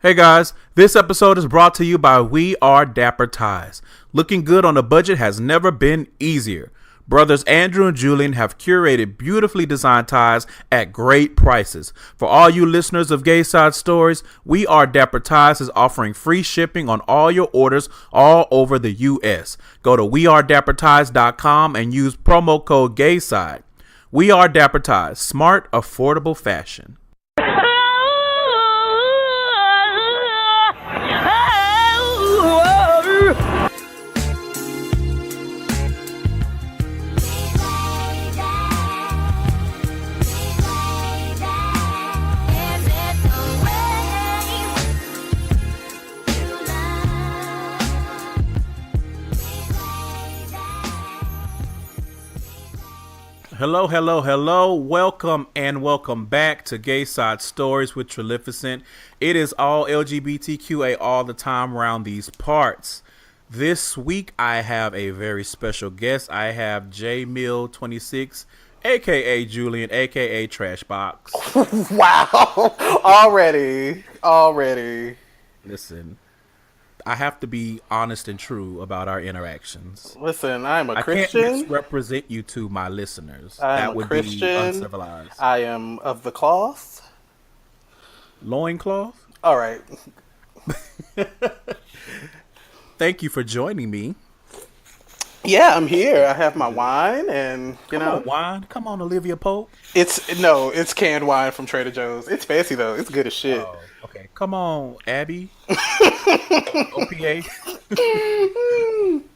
Hey guys, this episode is brought to you by We Are Dapper Ties. Looking good on a budget has never been easier. Brothers Andrew and Julian have curated beautifully designed ties at great prices. For all you listeners of Gayside Stories, We Are Dapper Ties is offering free shipping on all your orders all over the U.S. Go to wearedapperties.com and use promo code Gayside. We Are Dapper Ties, smart, affordable fashion. Hello. Welcome back to Gayside Stories with Trillificent. It is all LGBTQA all the time around these parts. This week, I have a very special guest. I have Jmill26, a.k.a. Julian, a.k.a. Trashbox. Wow. Already. Listen, I have to be honest and true about our interactions. Listen, I'm a Christian. Christian. I can't misrepresent you to my listeners. That would Christian. Be uncivilized. I am of the cloth. Loincloth? All right. Thank you for joining me. Yeah, I'm here. I have my wine and, Come on, wine. Come on, Olivia Pope. It's canned wine from Trader Joe's. It's fancy, though. It's good as shit. Oh, okay. Come on, Abby. OPA.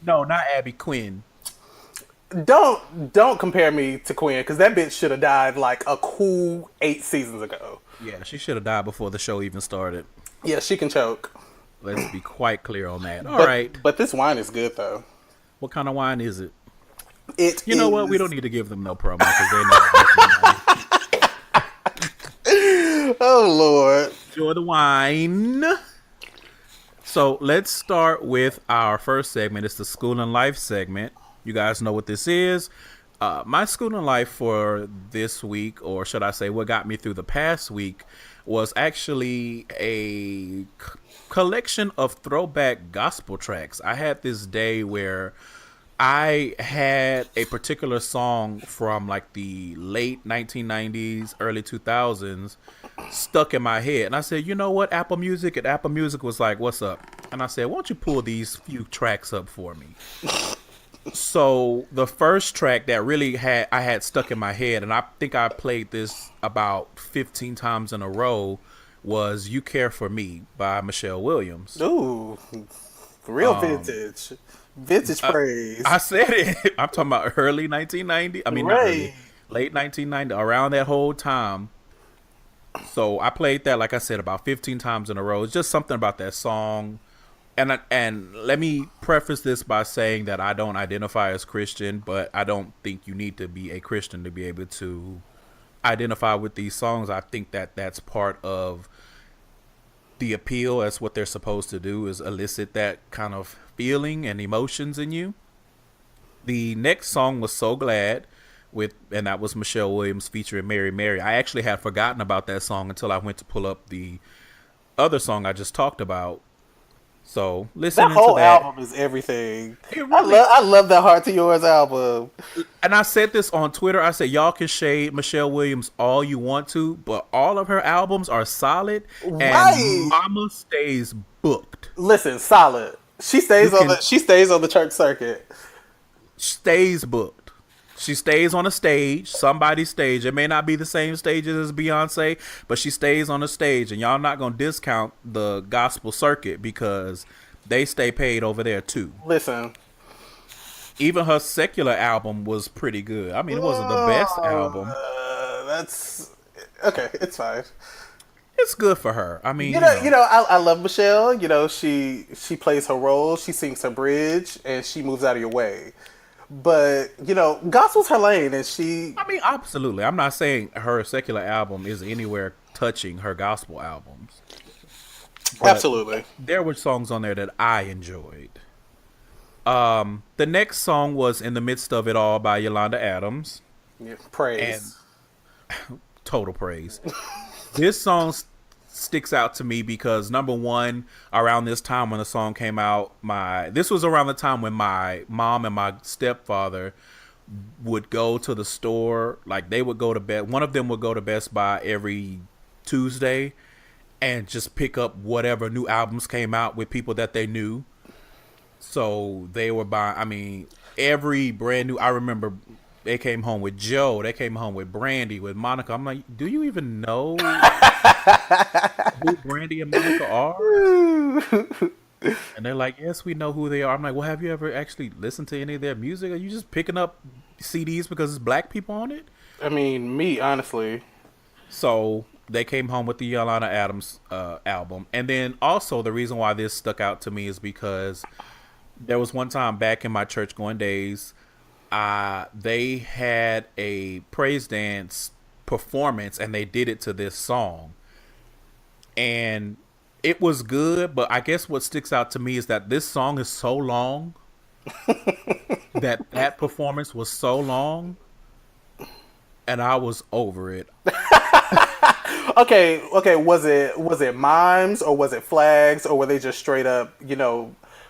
No, not Abby, Quinn. Don't compare me to Quinn, because that bitch should have died like a cool 8 seasons ago. Yeah, she should have died before the show even started. Yeah, she can choke. Let's be quite clear on that. All right. But this wine is good, though. What kind of wine is it? You know what? We don't need to give them no promo because they know. Oh, Lord. Enjoy the wine. So let's start with our first segment. It's the School and Life segment. You guys know what this is. My school and life for this week, or should I say what got me through the past week, was actually a collection of throwback gospel tracks. I had this day where I had a particular song from like the late 1990s, early 2000s stuck in my head. And I said, you know what, Apple Music? And Apple Music was like, what's up? And I said, why don't you pull these few tracks up for me? So the first track that really I had stuck in my head, and I think I played this about 15 times in a row, was You Care For Me by Michelle Williams. Ooh, real vintage. Vintage praise. I said it. I'm talking about early 1990. I mean, right. Not early, late 1990, around that whole time. So I played that, like I said, about 15 times in a row. It's just something about that song. And let me preface this by saying that I don't identify as Christian, but I don't think you need to be a Christian to be able to identify with these songs. I think that that's part of the appeal. That's what they're supposed to do, is elicit that kind of feeling and emotions in you. The next song was So Glad, and that was Michelle Williams featuring Mary Mary. I actually had forgotten about that song until I went to pull up the other song I just talked about. So listening to that, whole album is everything. Really, I love that Heart to Yours album. And I said this on Twitter. I said, y'all can shade Michelle Williams all you want to, but all of her albums are solid. Right. And Mama stays booked. Listen, solid. She stays on the church circuit. Stays booked. She stays on a stage, somebody's stage. It may not be the same stages as Beyonce, but she stays on a stage, and y'all not gonna discount the gospel circuit because they stay paid over there too. Listen, even her secular album was pretty good. I mean, it wasn't the best album. That's okay. It's fine. It's good for her. I mean, I love Michelle. You know, she plays her role. She sings her bridge, and she moves out of your way. But, gospel's her lane, and I mean, absolutely. I'm not saying her secular album is anywhere touching her gospel albums. Absolutely. There were songs on there that I enjoyed. The next song was In the Midst of It All by Yolanda Adams. Yeah, praise. And total praise. This song sticks out to me because number one, around this time when the song came out, this was around the time when my mom and my stepfather would go to the store. Like they would go to bed. One of them would go to Best Buy every Tuesday and just pick up whatever new albums came out with people that they knew. So they were buying, I mean, every brand new, I remember they came home with Joe, they came home with Brandy, with Monica. I'm like, do you even know who Brandy and Monica are? And they're like, yes, we know who they are. I'm like, well, have you ever actually listened to any of their music? Are you just picking up CDs because it's black people on it? I mean, me, honestly. So they came home with the Yolanda Adams album. And then also the reason why this stuck out to me is because there was one time back in my church going days, they had a praise dance performance and they did it to this song. And it was good, but I guess what sticks out to me is that this song is so long that performance was so long and I was over it. Okay, was it mimes or was it flags or were they just straight up,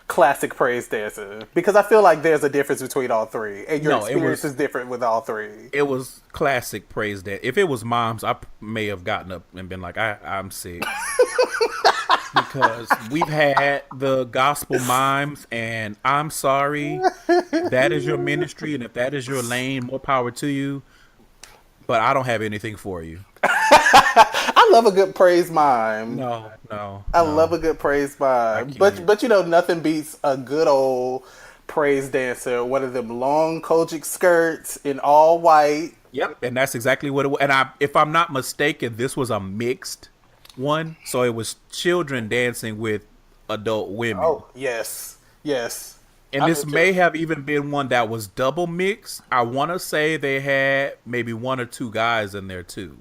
classic praise dancing? Because I feel like there's a difference between all three, and your experience is different with all three. It was classic praise dance. If it was moms, I may have gotten up and been like, I'm sick. Because we've had the gospel mimes, and I'm sorry, that is your ministry, and if that is your lane, more power to you. But I don't have anything for you. I love a good praise mime. No. I love a good praise mime. But nothing beats a good old praise dancer. One of them long Kojic skirts in all white. Yep, and that's exactly what it was. And if I'm not mistaken, this was a mixed one. So it was children dancing with adult women. Oh, yes. And this may have even been one that was double mixed. I want to say they had maybe one or two guys in there too.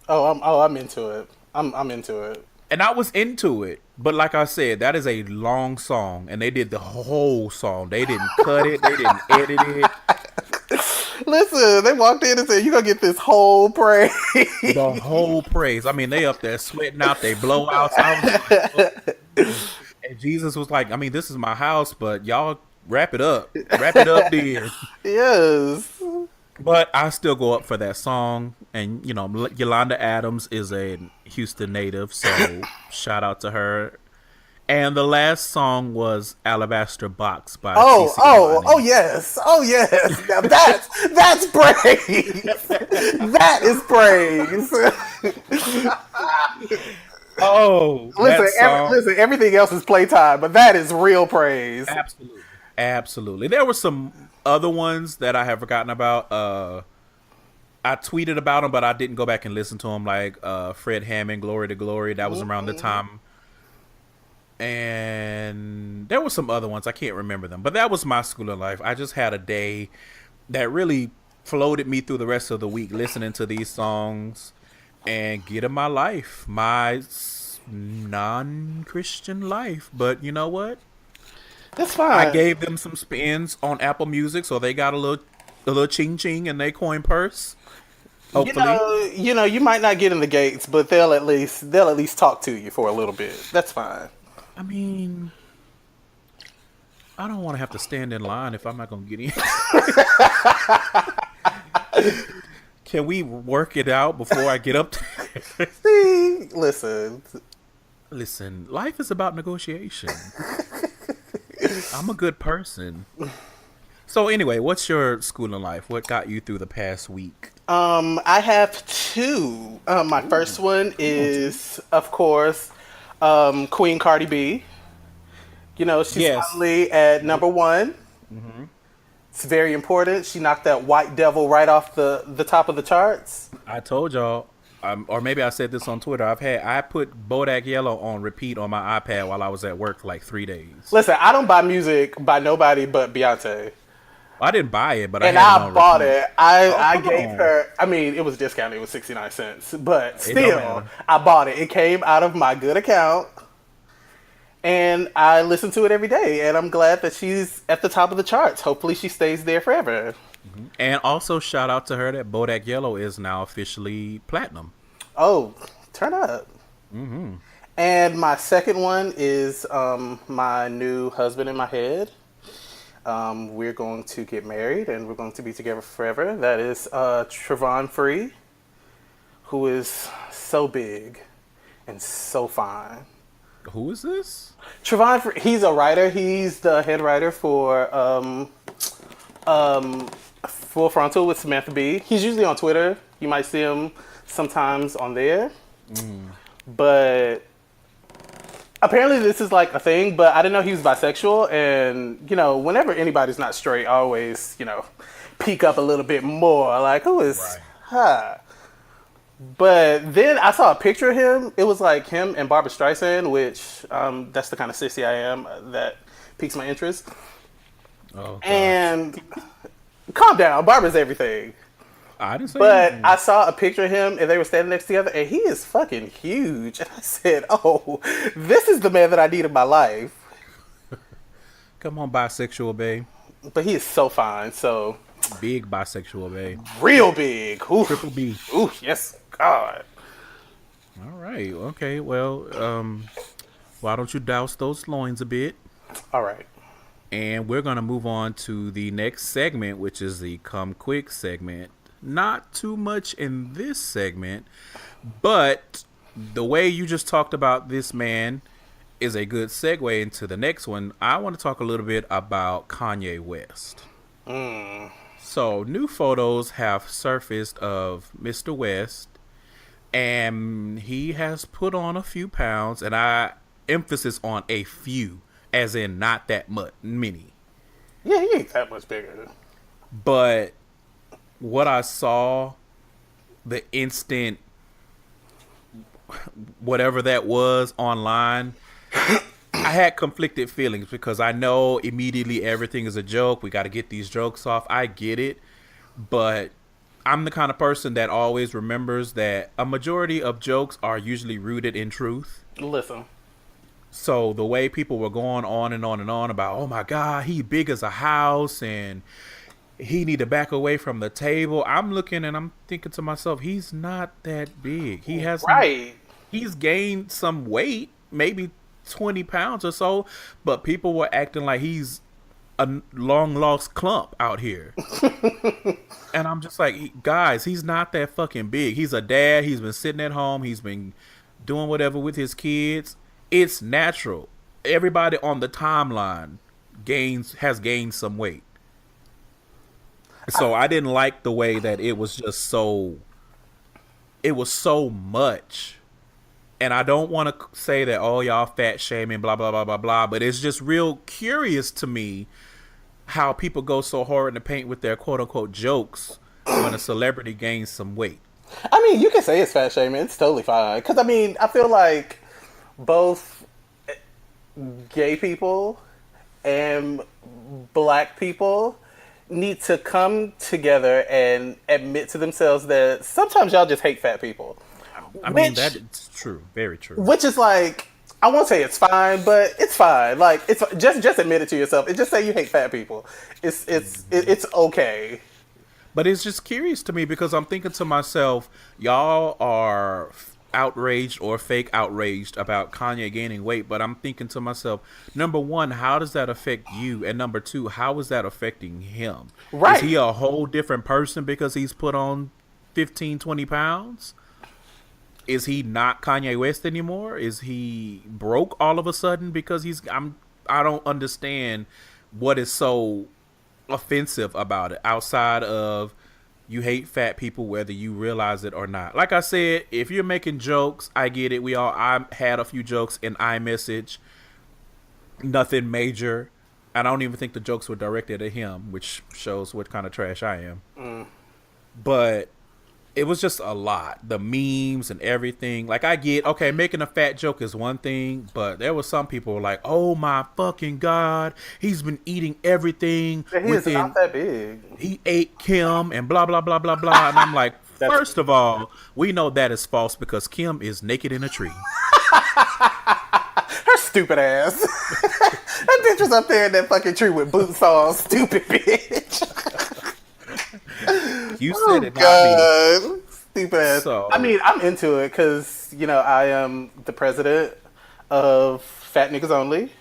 I'm into it. I'm into it. And I was into it. But like I said, that is a long song. And they did the whole song. They didn't cut it. They didn't edit it. Listen, they walked in and said, you're going to get this whole praise. The whole praise. I mean, they up there sweating out they blowouts. I was like, oh. And Jesus was like, I mean, this is my house, but y'all wrap it up. Wrap it up there. Yes. But I still go up for that song. And, Yolanda Adams is a Houston native, so shout out to her. And the last song was Alabaster Box by yes. Now that's praise. That is praise. Listen, everything else is playtime, but that is real praise. Absolutely. There were some other ones that I have forgotten about. I tweeted about them, but I didn't go back and listen to them, like Fred Hammond, Glory to Glory. That was around the time. And there were some other ones. I can't remember them. But that was my school of life. I just had a day that really floated me through the rest of the week, listening to these songs and getting my life, my non-Christian life. But you know what? That's fine. I gave them some spins on Apple Music, so they got a little ching-ching in their coin purse. Hopefully. You might not get in the gates, but they'll at least talk to you for a little bit. That's fine. I mean, I don't want to have to stand in line if I'm not going to get in. Can we work it out before I get up there? See, listen, life is about negotiation. I'm a good person. So anyway, what's your schooling life? What got you through the past week? I have two. My first one is, of course, Queen Cardi B. She's finally at number one. Mm-hmm. It's very important. She knocked that white devil right off the top of the charts. I told y'all, or maybe I said this on Twitter. I put Bodak Yellow on repeat on my iPad while I was at work for like 3 days. Listen, I don't buy music by nobody but Beyonce. I didn't buy it, but I bought it. I gave her. I mean, it was discounted. It was 69 cents, but still, I bought it. It came out of my good account, and I listen to it every day. And I'm glad that she's at the top of the charts. Hopefully, she stays there forever. Mm-hmm. And also, shout out to her that Bodak Yellow is now officially platinum. Oh, turn up! Mm-hmm. And my second one is my new husband in my head. We're going to get married and we're going to be together forever. That is Trevon Free, who is so big and so fine. Who is this? Trevon Free, he's a writer. He's the head writer for Full Frontal with Samantha Bee. He's usually on Twitter. You might see him sometimes on there. But apparently this is like a thing, but I didn't know he was bisexual. And, you know, whenever anybody's not straight, I always, you know, peek up a little bit more. Like, who is, But then I saw a picture of him. It was like him and Barbra Streisand, which that's the kind of sissy I am. That piques my interest. Oh, and calm down. Barbara's everything. I didn't say But anything. I saw a picture of him and they were standing next to each other and he is fucking huge. And I said, oh, this is the man that I need in my life. Come on, bisexual babe. But he is so fine. So Big bisexual babe. real big. Ooh. Triple B. Ooh, yes. God. All right. Okay. Well, why don't you douse those loins a bit? All right. And we're going to move on to the next segment, which is the Come Quick segment. Not too much in this segment, but the way you just talked about this man is a good segue into the next one. I want to talk a little bit about Kanye West. So, new photos have surfaced of Mr. West, and he has put on a few pounds, and I emphasis on a few, as in not that much, many. Yeah, he ain't that much bigger. But what I saw, the instant whatever that was online, I had conflicted feelings because I know immediately everything is a joke. We got to get these jokes off. I get it. But I'm the kind of person that always remembers that a majority of jokes are usually rooted in truth. Listen. So the way people were going on and on and on about, oh my God, he big as a house and he need to back away from the table. I'm looking and I'm thinking to myself, he's not that big. He has he's gained some weight, maybe 20 pounds or so, but people were acting like he's a long lost clump out here. And I'm just like, guys, he's not that fucking big. He's a dad. He's been sitting at home. He's been doing whatever with his kids. It's natural. Everybody on the timeline has gained some weight. So I didn't like the way that it was just so much. And I don't want to say that, oh, y'all fat shaming, blah, blah, blah, blah, blah. But it's just real curious to me how people go so hard in the paint with their quote unquote jokes when a celebrity gains some weight. I mean, you can say it's fat shaming. It's totally fine. Because, I mean, I feel like both gay people and black people need to come together and admit to themselves that sometimes y'all just hate fat people. I mean, that's true. Very true. Which is like, I won't say it's fine, but it's fine. Like, it's just admit it to yourself. It just say you hate fat people. It's okay. But it's just curious to me because I'm thinking to myself, y'all are outraged or fake outraged about Kanye gaining weight, but I'm thinking to myself, number one, how does that affect you? And number two, how is that affecting him? Right. Is he a whole different person because he's put on 15, 20 pounds? Is he not Kanye West anymore? Is he broke all of a sudden because I don't understand what is so offensive about it outside of you hate fat people whether you realize it or not. Like I said, if you're making jokes, I get it. I had a few jokes in iMessage, nothing major. I don't even think the jokes were directed at him, which shows what kind of trash I am. But it was just a lot. The memes and everything. Like, I get, okay, making a fat joke is one thing, but there were some people who were like, oh my fucking God, he's been eating everything. He is not that big. He ate Kim and blah, blah, blah, blah, blah. And I'm like, first of all, we know that is false because Kim is naked in a tree. Her stupid ass. That bitch was up there in that fucking tree with boots on. Stupid bitch. You said it, not me. Stupid ass. So, I mean, I'm into it because I am the president of Fat Niggas Only.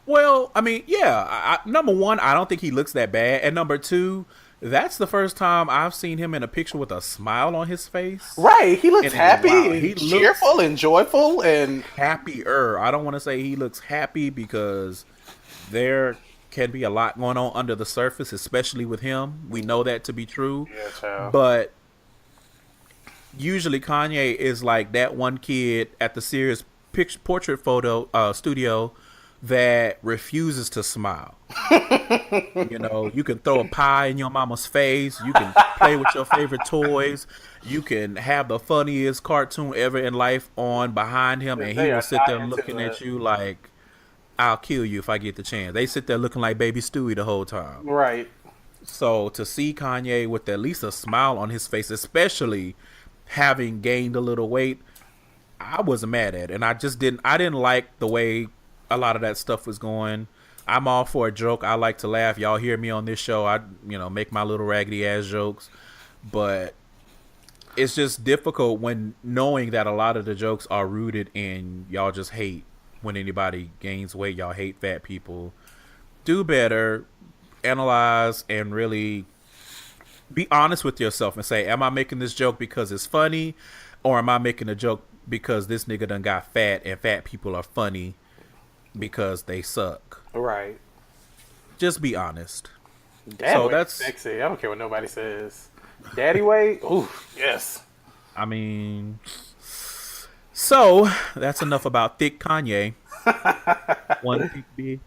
Well, I mean, yeah. Number one, I don't think he looks that bad, and number two, that's the first time I've seen him in a picture with a smile on his face. Right, he looks happy and he cheerful and joyful and happier. I don't want to say he looks happy because there can be a lot going on under the surface, especially with him. We know that to be true. Yeah, child. But usually Kanye is like that one kid at the Sears portrait photo studio that refuses to smile. You can throw a pie in your mama's face. You can play with your favorite toys. You can have the funniest cartoon ever in life on behind him, and he will sit there looking at you like, I'll kill you if I get the chance. They sit there looking like Baby Stewie the whole time. Right. So to see Kanye with at least a smile on his face, especially having gained a little weight, I wasn't mad at it. And I didn't like the way a lot of that stuff was going. I'm all for a joke. I like to laugh. Y'all hear me on this show. I make my little raggedy ass jokes. But it's just difficult when knowing that a lot of the jokes are rooted in y'all just hate when anybody gains weight. Y'all hate fat people. Do better. Analyze and really be honest with yourself and say, am I making this joke because it's funny, or am I making a joke because this nigga done got fat and fat people are funny because they suck? Right. Just be honest. That's sexy. I don't care what nobody says. Daddy weight? Ooh, yes. I mean, so that's enough about thick Kanye. One thick big.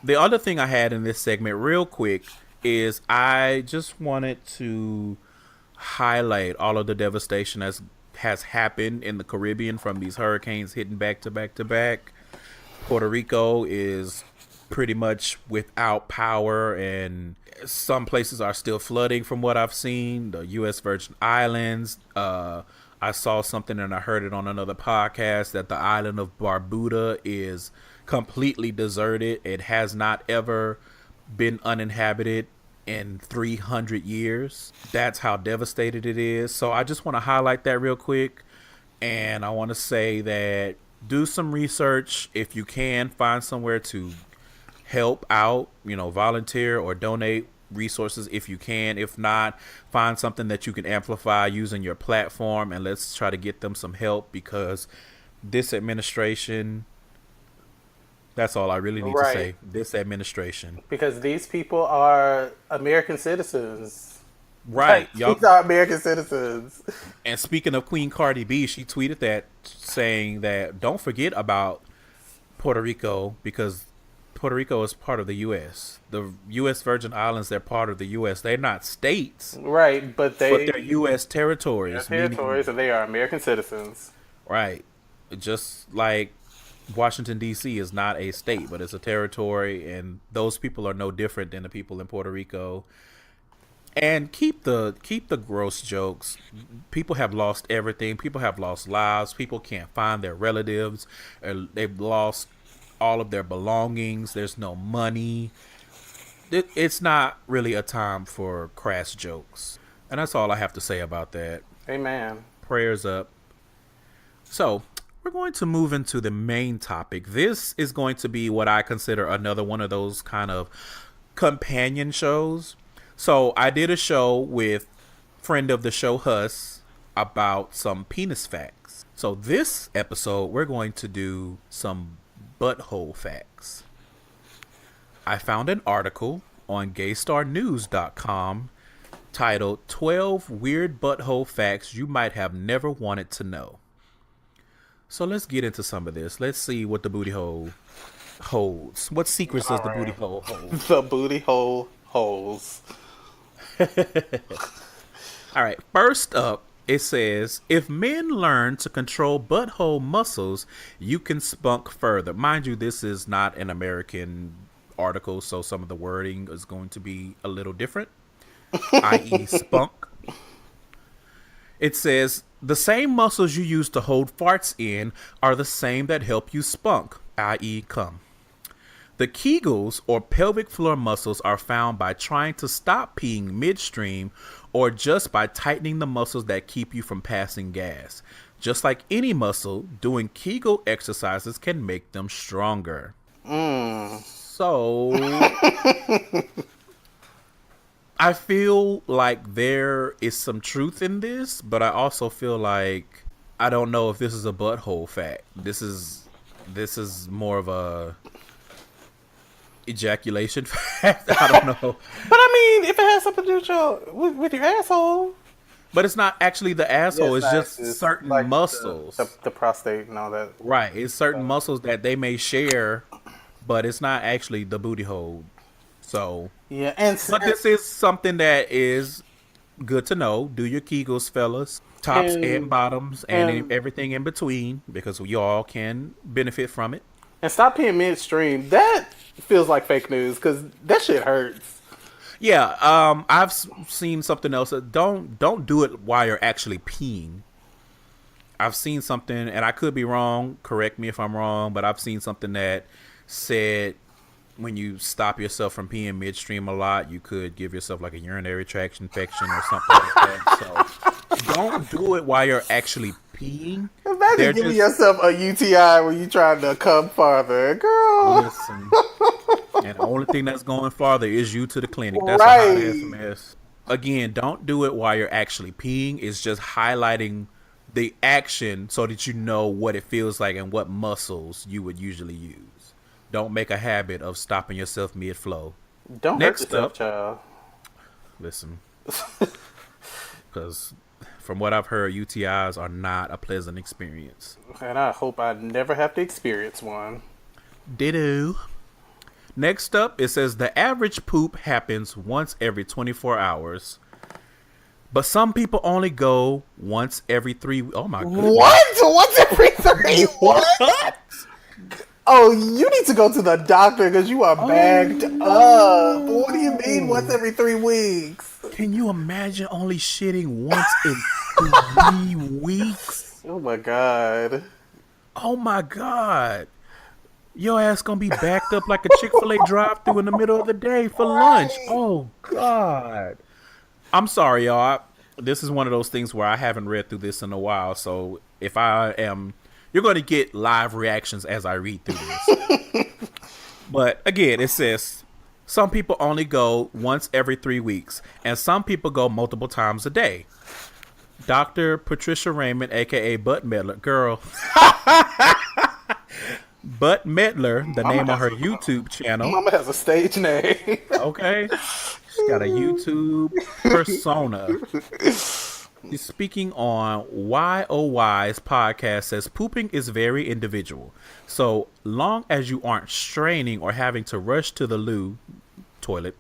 The other thing I had in this segment real quick is I just wanted to highlight all of the devastation that has happened in the Caribbean from these hurricanes hitting back to back to back. Puerto Rico is pretty much without power, and some places are still flooding from what I've seen. The U.S. Virgin Islands, I saw something and I heard it on another podcast that the island of Barbuda is completely deserted. It has not ever been uninhabited in 300 years. That's how devastated it is. So I just want to highlight that real quick. And I want to say that do some research. If you can, find somewhere to help out, volunteer or donate resources if you can. If not, find something that you can amplify using your platform, and let's try to get them some help, because this administration, that's all I really need to say. This administration. Because these people are American citizens. Right. These are American citizens. And speaking of Queen Cardi B, she tweeted that, saying that don't forget about Puerto Rico, because Puerto Rico is part of the U.S. The U.S. Virgin Islands, they're part of the U.S. They're not states. Right, but they're U.S. territories. Territories, and they are American citizens. Right. Just like Washington, D.C. is not a state, but it's a territory, and those people are no different than the people in Puerto Rico. And keep the gross jokes. People have lost everything. People have lost lives. People can't find their relatives. They've lost all of their belongings. There's no money. It's not really a time for crass jokes. And that's all I have to say about that. Amen. Prayers up. So we're going to move into the main topic. This is going to be what I consider another one of those kind of companion shows. So I did a show with friend of the show, Huss, about some penis facts. So this episode, we're going to do some butthole facts. I found an article on GayStarNews.com titled 12 Weird Butthole Facts You Might Have Never Wanted to Know. So let's get into some of this. Let's see what the booty hole holds. What secrets does the booty hole hold? The booty hole holds. All right. First up, it says, if men learn to control butthole muscles, you can spunk further. Mind you, this is not an American article, so some of the wording is going to be a little different, i.e. spunk. It says, the same muscles you use to hold farts in are the same that help you spunk, i.e. cum. The Kegels, or pelvic floor muscles, are found by trying to stop peeing midstream or just by tightening the muscles that keep you from passing gas. Just like any muscle, doing Kegel exercises can make them stronger. So, I feel like there is some truth in this, but I also feel like I don't know if this is a butthole fact. This is more of a ejaculation fact. I don't know. But I mean, if it has something to do with your asshole. But it's not actually the asshole. It's just certain like muscles. The prostate and all that. Right. It's certain muscles that they may share, but it's not actually the booty hole. So. Yeah. But this is something that is good to know. Do your Kegels, fellas. Tops and bottoms and everything in between, because we all can benefit from it. And stop peeing midstream. That feels like fake news, because that shit hurts. Yeah, I've seen something else. Don't do it while you're actually peeing. I've seen something, and I could be wrong. Correct me if I'm wrong, but I've seen something that said when you stop yourself from peeing midstream a lot, you could give yourself like a urinary tract infection or something like that. So don't do it while you're actually peeing. Imagine giving yourself a UTI when you're trying to come farther, girl. Listen. And the only thing that's going farther is you to the clinic. That's right. A hot ass mess. Again, don't do it while you're actually peeing. It's just highlighting the action so that you know what it feels like and what muscles you would usually use. Don't make a habit of stopping yourself mid-flow. Don't hurt yourself, child. Listen. Because from what I've heard, UTIs are not a pleasant experience. And I hope I never have to experience one. Ditto. Next up, it says the average poop happens once every 24 hours. But some people only go once every 3 weeks. Oh my goodness. What? Once every 3 weeks? What? Oh, you need to go to the doctor because you are bagged up. What do you mean once every 3 weeks? Can you imagine only shitting once in 3 weeks? Oh my god. Oh my god. Your ass gonna be backed up like a Chick-fil-A drive-thru in the middle of the day for lunch. Oh god. I'm sorry, y'all. This is one of those things where I haven't read through this in a while, so if I am... You're going to get live reactions as I read through this. But again, it says, some people only go once every 3 weeks, and some people go multiple times a day. Dr. Patricia Raymond, a.k.a. Butt Medler. Girl. Butt Medler, the name of her YouTube channel. Mama has a stage name. Okay. She's got a YouTube persona. He's speaking on YOY's podcast, says pooping is very individual. So long as you aren't straining or having to rush to the loo, toilet,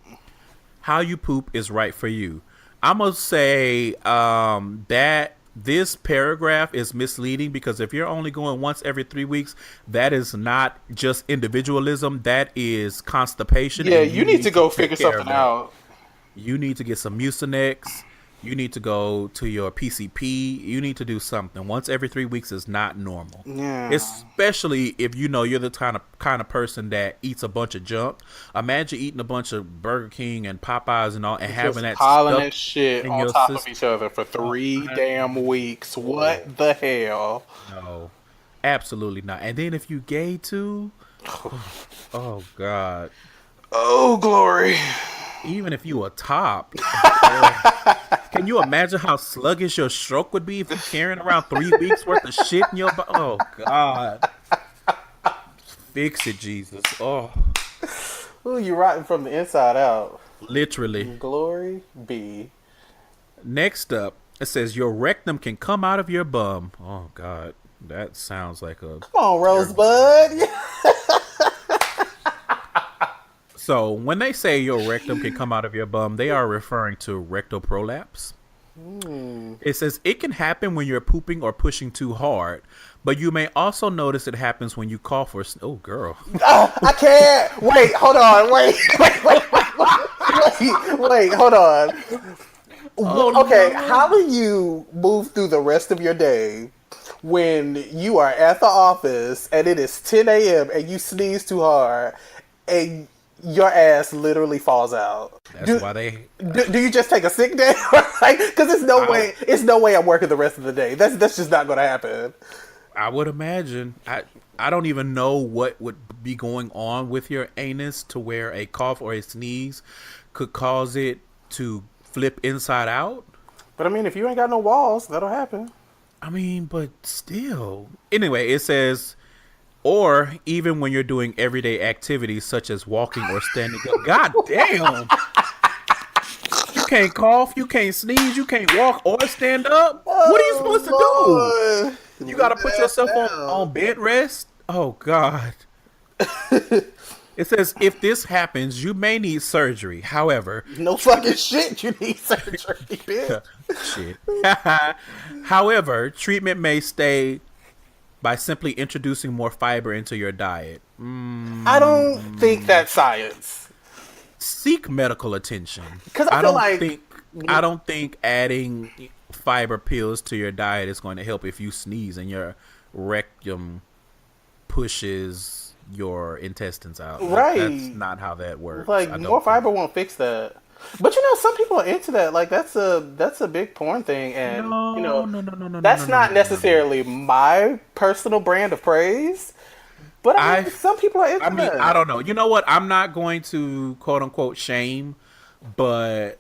how you poop is right for you. I'm going to say that this paragraph is misleading, because if you're only going once every 3 weeks, that is not just individualism. That is constipation. Yeah, you need to go figure something out. You need to get some Mucinex. You need to go to your PCP. You need to do something. Once every 3 weeks is not normal. Yeah. Especially if you know you're the kind of person that eats a bunch of junk. Imagine eating a bunch of Burger King and Popeyes and all, and having that piling stuff that shit in on your top system. of each other for 3 damn weeks. What the hell? No, absolutely not. And then if you gay too, oh god. Oh glory. Even if you a top, can you imagine how sluggish your stroke would be if you're carrying around 3 weeks worth of shit in your body? Oh god. Fix it, Jesus. Oh. Ooh, you're rotting from the inside out. Literally. Glory be. Next up, it says your rectum can come out of your bum. Oh god. That sounds like a... Come on, Rosebud. So when they say your rectum can come out of your bum, they are referring to rectal prolapse. It says it can happen when you're pooping or pushing too hard, but you may also notice it happens when you cough or... Oh, girl. I can't. Wait, hold on. Wait, hold on. Oh, okay, no. how do you move through the rest of your day when you are at the office and it is 10 a.m. and you sneeze too hard and your ass literally falls out. That's why they. Do you just take a sick day? Like, because it's no way I'm working the rest of the day. That's just not going to happen. I would imagine. I don't even know what would be going on with your anus to where a cough or a sneeze could cause it to flip inside out. But I mean, if you ain't got no walls, that'll happen. I mean, but still. Anyway, it says, or even when you're doing everyday activities such as walking or standing up. God damn. You can't cough, you can't sneeze, you can't walk or stand up. What are you supposed to do? You got to put yourself on bed rest? Oh, God. It says, if this happens, you may need surgery. However... No fucking shit, you need surgery, bitch. Shit. However, treatment may stay by simply introducing more fiber into your diet. I don't think that's science. Seek medical attention. Because I don't think adding fiber pills to your diet is going to help if you sneeze and your rectum pushes your intestines out. Right. That's not how that works. Like, more fiber won't fix that. But you know, some people are into that. Like, that's a big porn thing, and no, that's not necessarily my personal brand of praise. But I mean, some people are into that. I don't know. You know what? I'm not going to quote unquote shame, but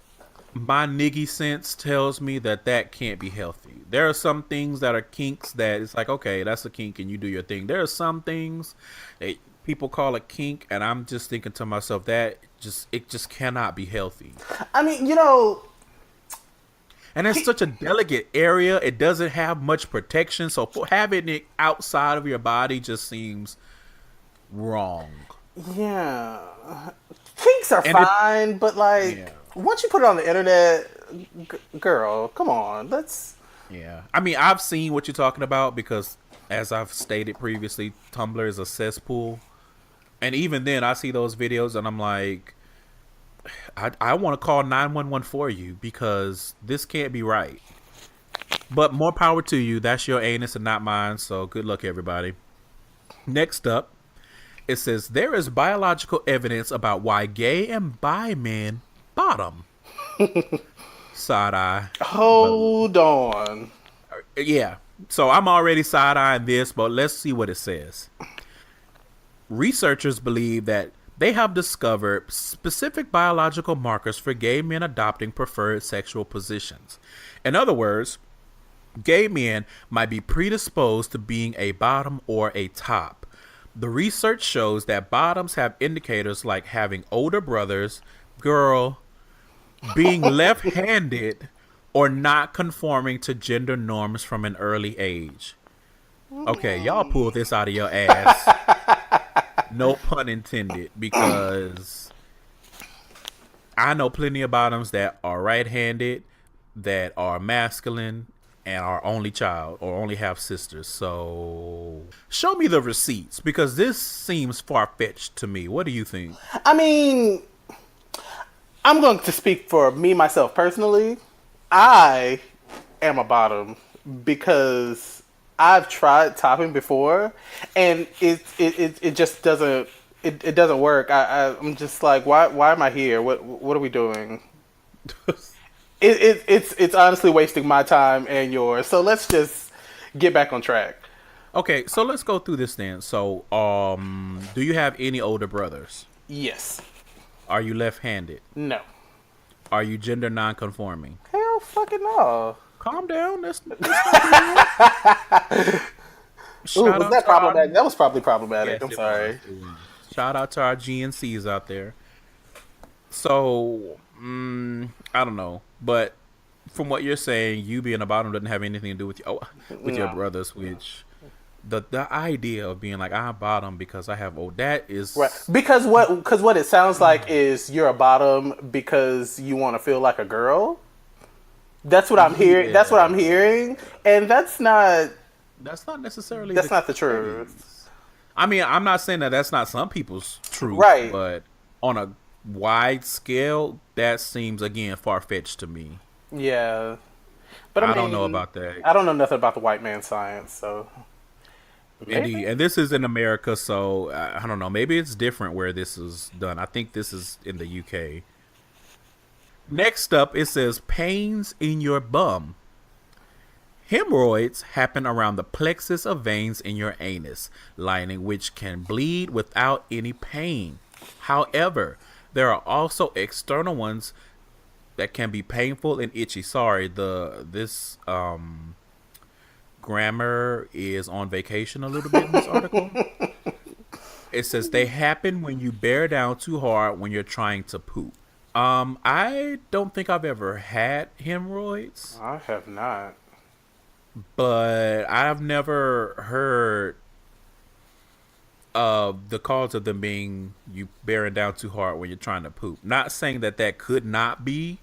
my niggy sense tells me that can't be healthy. There are some things that are kinks that it's like, okay, that's a kink and you do your thing. There are some things that people call a kink, and I'm just thinking to myself that it just cannot be healthy. I mean, you know, and it's such a delicate area. It doesn't have much protection, so having it outside of your body just seems wrong. Yeah, kinks are fine, but like once you put it on the internet, girl, come on, let's. Yeah, I mean, I've seen what you're talking about because, as I've stated previously, Tumblr is a cesspool. And even then, I see those videos and I'm like, I want to call 911 for you because this can't be right. But more power to you. That's your anus and not mine. So good luck, everybody. Next up, it says, there is biological evidence about why gay and bi men bottom. Side eye. Hold on. Yeah. So I'm already side-eyeing this, but let's see what it says. Researchers believe that they have discovered specific biological markers for gay men adopting preferred sexual positions. In other words, gay men might be predisposed to being a bottom or a top. The research shows that bottoms have indicators like having older brothers, being left-handed, or not conforming to gender norms from an early age. Okay, y'all pull this out of your ass. No pun intended, because I know plenty of bottoms that are right-handed, that are masculine, and are only child or only have sisters. So show me the receipts, because this seems far-fetched to me. What do you think? I mean, I'm going to speak for me, myself, personally. I am a bottom because I've tried topping before, and it just doesn't it doesn't work. I'm just like, why am I here? What are we doing? It's honestly wasting my time and yours. So let's just get back on track. Okay, so let's go through this then. So, do you have any older brothers? Yes. Are you left-handed? No. Are you gender non-conforming? Hell fucking no. Calm down. That's Ooh, was that problematic? That was probably problematic. Yes, I'm sorry. Shout out to our GNCs out there. So, I don't know. But from what you're saying, you being a bottom doesn't have anything to do with your brothers, which the idea of being like, I'm bottom because I have that is right. Because what it sounds like is you're a bottom because you want to feel like a girl. That's what I'm hearing. Yeah. That's what I'm hearing, and that's not necessarily. That's not the truth. I mean, I'm not saying that that's not some people's truth, right? But on a wide scale, that seems again far-fetched to me. Yeah, but I mean, don't know about that. I don't know nothing about the white man science, so Maybe. Indeed. And this is in America, so I don't know. Maybe it's different where this is done. I think this is in the UK. Next up, it says pains in your bum. Hemorrhoids happen around the plexus of veins in your anus lining, which can bleed without any pain. However, there are also external ones that can be painful and itchy. Sorry, this grammar is on vacation a little bit in this article. It says they happen when you bear down too hard when you're trying to poop. I don't think I've ever had hemorrhoids, I have not. but I've never heard of the cause of them being you bearing down too hard when you're trying to poop. Not saying that that could not be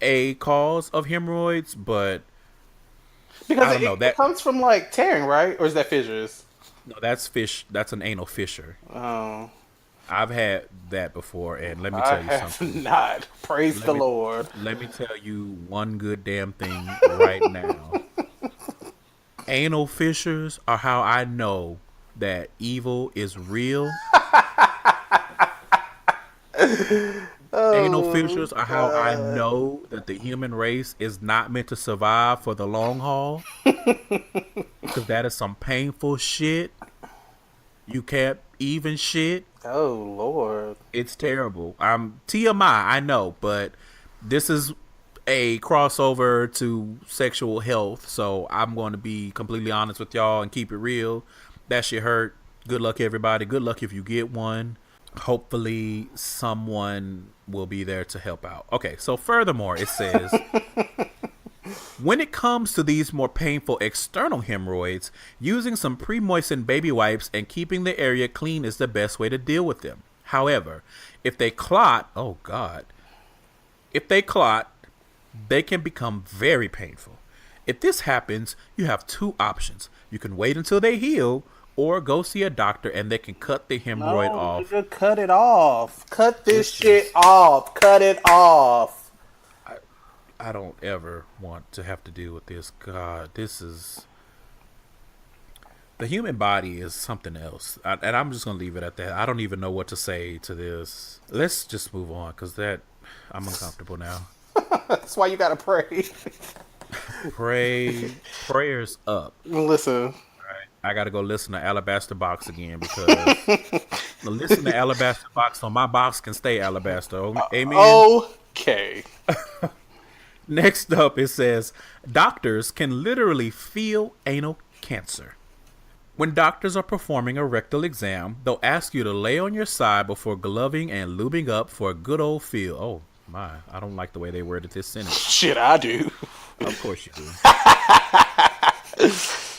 a cause of hemorrhoids, but Because I don't know it that. comes from like tearing, right? Or is that fissures? No, that's fish. That's an anal fissure. Oh, I've had that before, and let me I tell you have something. not. Praise Let the me Lord. let me tell you one good damn thing right now. Anal fissures are how I know that evil is real. Anal fissures are how I know that the human race is not meant to survive for the long haul. Because that is some painful shit. You can't even shit. Oh Lord. It's terrible. I'm TMI, I know, but this is a crossover to sexual health, so I'm going to be completely honest with y'all and keep it real. That shit hurt. Good luck, everybody. Good luck if you get one. Hopefully, someone will be there to help out. Okay, so furthermore, it says when it comes to these more painful external hemorrhoids, using some pre-moistened baby wipes and keeping the area clean is the best way to deal with them. However, if they clot, oh God, if they clot, they can become very painful. If this happens, you have two options. You can wait until they heal or go see a doctor and they can cut the hemorrhoid off. Nigga, cut it off. Cut this shit off. Cut it off. I don't ever want to have to deal with this. God, this is... The human body is something else. And I'm just going to leave it at that. I don't even know what to say to this. Let's just move on because that... I'm uncomfortable now. That's why you gotta pray. Prayers up. Listen. I gotta go listen to Alabaster Box again because listen to Alabaster Box so my box can stay Alabaster. Amen. Okay. Next up, it says doctors can literally feel anal cancer. When doctors are performing a rectal exam, they'll ask you to lay on your side before gloving and lubing up for a good old feel. Oh my, I don't like the way they worded this sentence. Shit, I do. Of course you do.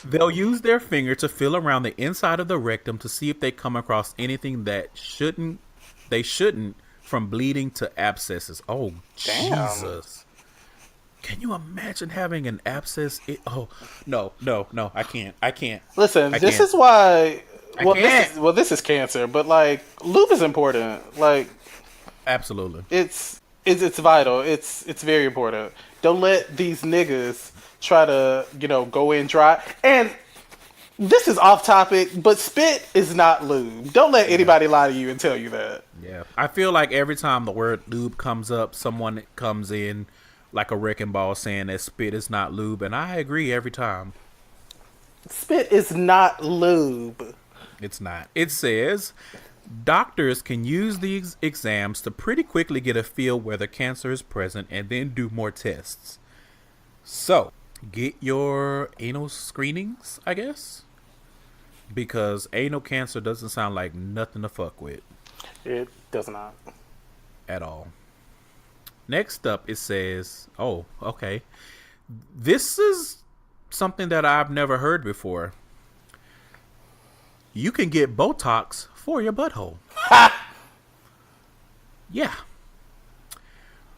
They'll use their finger to feel around the inside of the rectum to see if they come across anything that they shouldn't, from bleeding to abscesses. Oh, Damn. Jesus. Can you imagine having an abscess? No, I can't. Listen, this can't. is why. Well, can't. this is cancer, but like lube is important. Like, Absolutely. it's vital. It's very important. Don't let these niggas try to go in dry. And this is off topic, but spit is not lube. Don't let anybody lie to you and tell you that. Yeah, I feel like every time the word lube comes up, someone comes in like a wrecking ball saying that spit is not lube, and I agree every time. Spit is not lube. It's not. It says doctors can use these exams to pretty quickly get a feel whether cancer is present and then do more tests. So, get your anal screenings, I guess, because anal cancer doesn't sound like nothing to fuck with. It does not. At all. Next up, it says, oh, okay. This is something that I've never heard before. You can get Botox for your butthole. Yeah.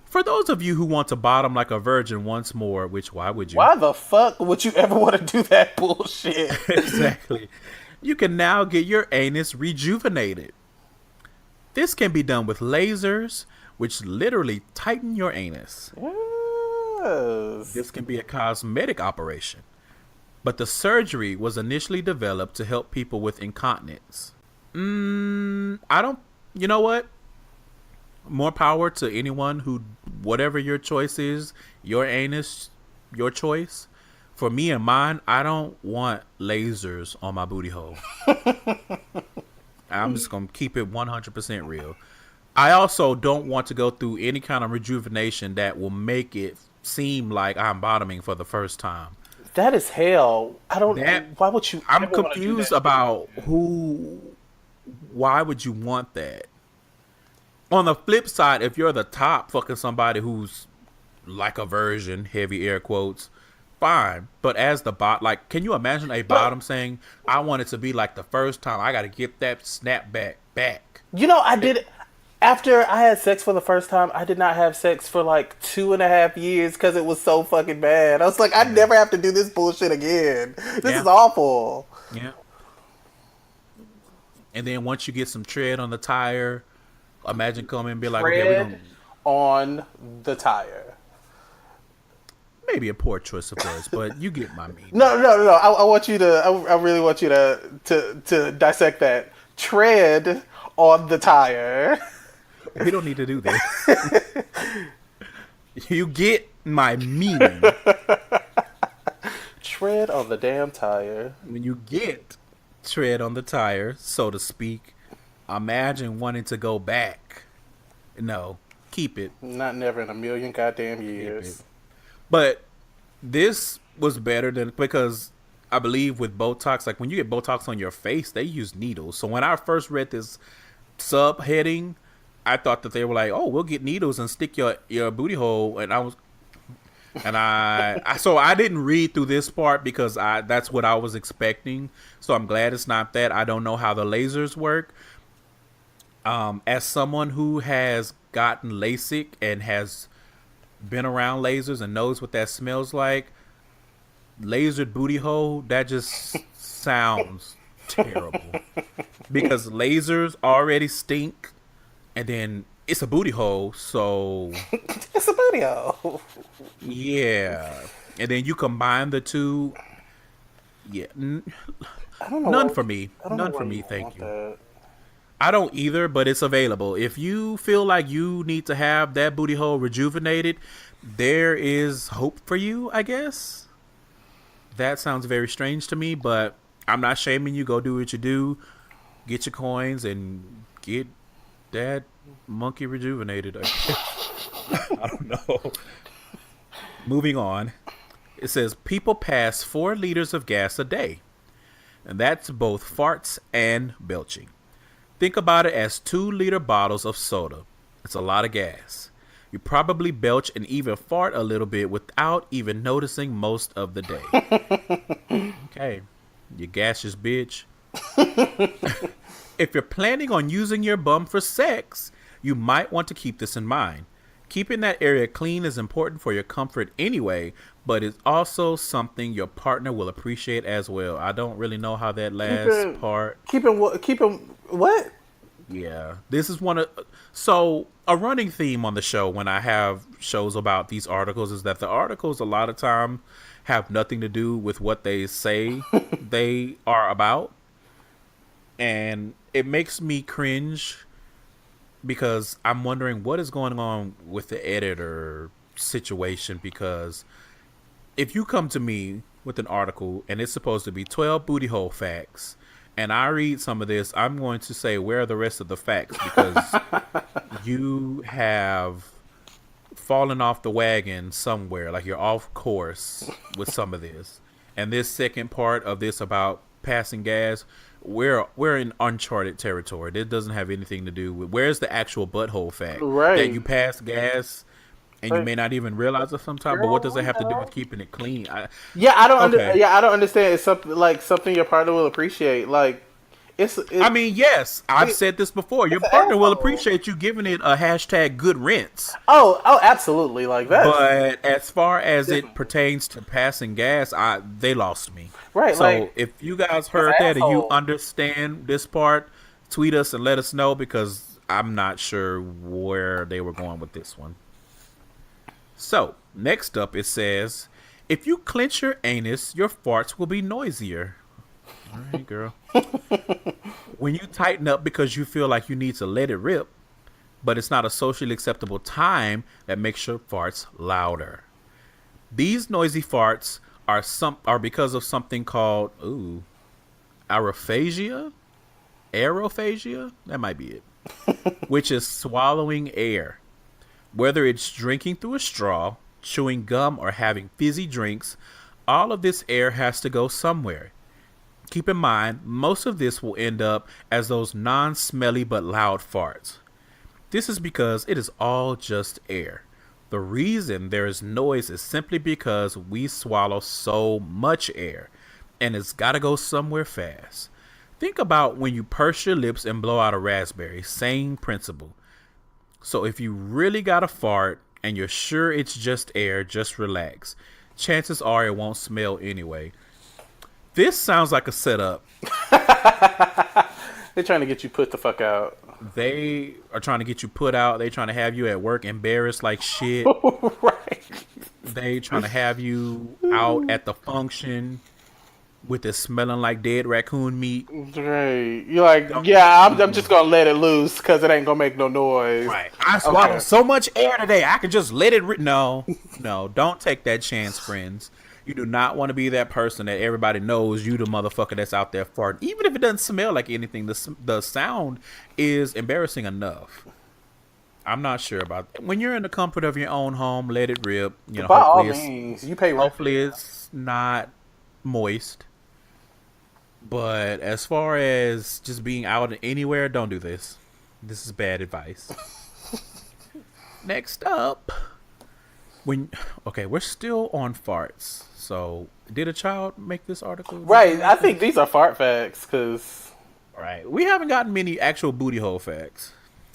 For those of you who want to bottom like a virgin once more, which why would you? Why the fuck would you ever want to do that bullshit? Exactly. You can now get your anus rejuvenated. This can be done with lasers, which literally tighten your anus. Yes. This can be a cosmetic operation. but the surgery was initially developed to help people with incontinence. I don't, you know what? More power to anyone who, whatever your choice is, your anus, your choice. For me and mine, I don't want lasers on my booty hole. I'm just going to keep it 100% real. I also don't want to go through any kind of rejuvenation that will make it seem like I'm bottoming for the first time. That is hell. I don't. Why would you? I'm confused about why would you want that? On the flip side, if you're the top fucking somebody who's like a virgin, heavy air quotes, fine. But as the like, can you imagine a bottom saying, I want it to be like the first time, I got to get that snapback back? You know, I did. After I had sex for the first time, I did not have sex for like 2.5 years because it was so fucking bad. I was like, I never have to do this bullshit again. This is awful. Yeah. And then once you get some tread on the tire, imagine coming and be like, tread okay, we're gonna... on the tire. Maybe a poor choice of words, but you get my meaning. No. I want you to. I really want you to dissect that. Tread on the tire. We don't need to do that. You get my meaning. Tread on the damn tire. When you get tread on the tire, so to speak, imagine wanting to go back. No, keep it. Not never in a million goddamn years. But this was better than, because I believe with Botox, like when you get Botox on your face, they use needles. So when I first read this subheading, I thought that they were like, oh, we'll get needles and stick your booty hole. And so I didn't read through this part because that's what I was expecting. So I'm glad it's not that. I don't know how the lasers work. As someone who has gotten LASIK and has been around lasers and knows what that smells like, lasered booty hole, that just sounds terrible. Because lasers already stink. And then it's a booty hole, so... It's a booty hole. Yeah. And then you combine the two. Yeah. I don't know. None for me. None for me, thank you. I don't either, but it's available. If you feel like you need to have that booty hole rejuvenated, there is hope for you, I guess. That sounds very strange to me, but I'm not shaming you. Go do what you do. Get your coins and get that monkey rejuvenated. I don't know. Moving on. It says people pass 4 liters of gas a day. And that's both farts and belching. Think about it as 2-liter bottles of soda. It's a lot of gas. You probably belch and even fart a little bit without even noticing most of the day. Okay. You gaseous bitch. If you're planning on using your bum for sex, you might want to keep this in mind. Keeping that area clean is important for your comfort anyway, but it's also something your partner will appreciate as well. I don't really know how that last part. Keeping what? Yeah, this is one of... So, a running theme on the show when I have shows about these articles is that the articles a lot of time have nothing to do with what they say they are about. And it makes me cringe because I'm wondering what is going on with the editor situation, because if you come to me with an article and it's supposed to be 12 booty hole facts and I read some of this, I'm going to say, where are the rest of the facts? Because you have fallen off the wagon somewhere, like you're off course with some of this. And this second part of this about passing gas, we're in uncharted territory. It doesn't have anything to do with, where's the actual butthole fact? Right. That you pass gas and you may not even realize it sometimes. But what does it have to do with keeping it clean? I don't understand. It's something your partner will appreciate. Like I mean, yes, I've said this before. Your partner will appreciate you giving it a hashtag good rinse. Oh, absolutely, like that. But as far as it pertains to passing gas, they lost me. Right. So like, if you guys heard that and you understand this part, tweet us and let us know, because I'm not sure where they were going with this one. So next up, it says, If you clench your anus, your farts will be noisier. All right, girl. When you tighten up because you feel like you need to let it rip, but it's not a socially acceptable time, that makes your farts louder. These noisy farts are because of something called aerophagia. Aerophagia, that might be it. Which is swallowing air. Whether it's drinking through a straw, chewing gum, or having fizzy drinks, all of this air has to go somewhere. Keep in mind, most of this will end up as those non-smelly but loud farts. This is because it is all just air. The reason there is noise is simply because we swallow so much air, and it's gotta go somewhere fast. Think about when you purse your lips and blow out a raspberry. Same principle. So if you really got a fart and you're sure it's just air, just relax. Chances are it won't smell anyway. This sounds like a setup. They're trying to get you put the fuck out. They are trying to get you put out. They trying to have you at work embarrassed like shit. Right. They trying to have you out at the function with it smelling like dead raccoon meat. Right. You're like, yeah, I'm just going to let it loose because it ain't going to make no noise. Right. I swallowed so much air today, I could just let it... No, don't take that chance, friends. You do not want to be that person that everybody knows you the motherfucker that's out there farting. Even if it doesn't smell like anything, the sound is embarrassing enough. I'm not sure about that. When you're in the comfort of your own home, let it rip. You know, by all means, you pay rent. Hopefully it's not moist. But as far as just being out anywhere, don't do this. This is bad advice. Next up, we're still on farts. So, did a child make this article? Right, I think these are fart facts, because... Right, we haven't gotten many actual booty hole facts.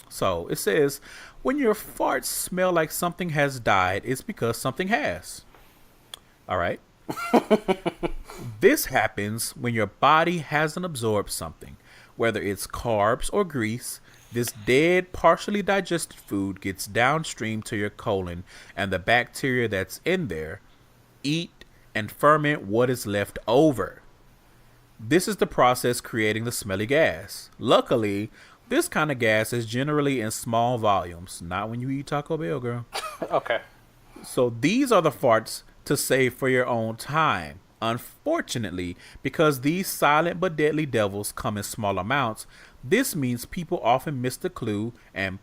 So, it says, when your farts smell like something has died, it's because something has. All right. This happens when your body hasn't absorbed something, whether it's carbs or grease. This dead, partially digested food gets downstream to your colon, and the bacteria that's in there eat and ferment what is left over. This is the process creating the smelly gas. Luckily, this kind of gas is generally in small volumes, not when you eat Taco Bell, girl. Okay. So these are the farts to save for your own time. Unfortunately, because these silent but deadly devils come in small amounts, this means people often miss the clue and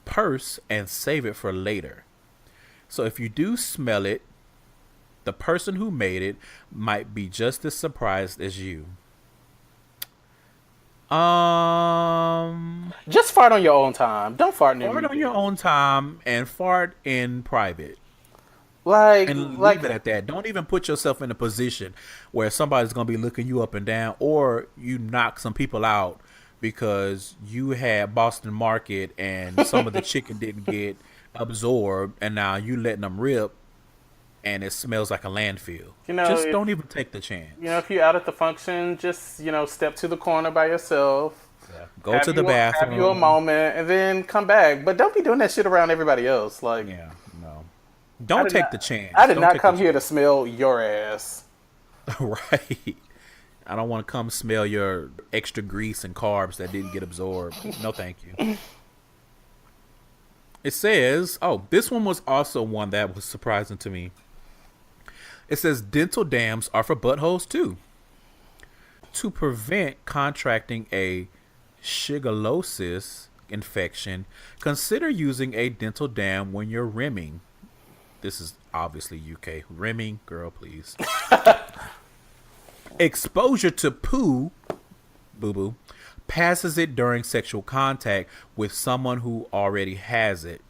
purse and save it for later. So if you do smell it, the person who made it might be just as surprised as you. Just fart on your own time. Don't fart in Fart on your own time and fart in private. And leave it at that. Don't even put yourself in a position where somebody's going to be looking you up and down, or you knock some people out because you had Boston Market and some of the chicken didn't get absorbed, and now you letting them rip and it smells like a landfill. Just don't even take the chance. If you're out at the function, just, step to the corner by yourself. Yeah. Go to the bathroom. Have you a moment and then come back. But don't be doing that shit around everybody else. Yeah, no. Don't take the chance. I did not come here to smell your ass. Right. I don't want to come smell your extra grease and carbs that didn't get absorbed. No, thank you. It says, this one was also one that was surprising to me. It says dental dams are for buttholes too. To prevent contracting a shigellosis infection, consider using a dental dam when you're rimming. This is obviously UK. Rimming, girl, please. Exposure to poo, boo-boo, passes it during sexual contact with someone who already has it.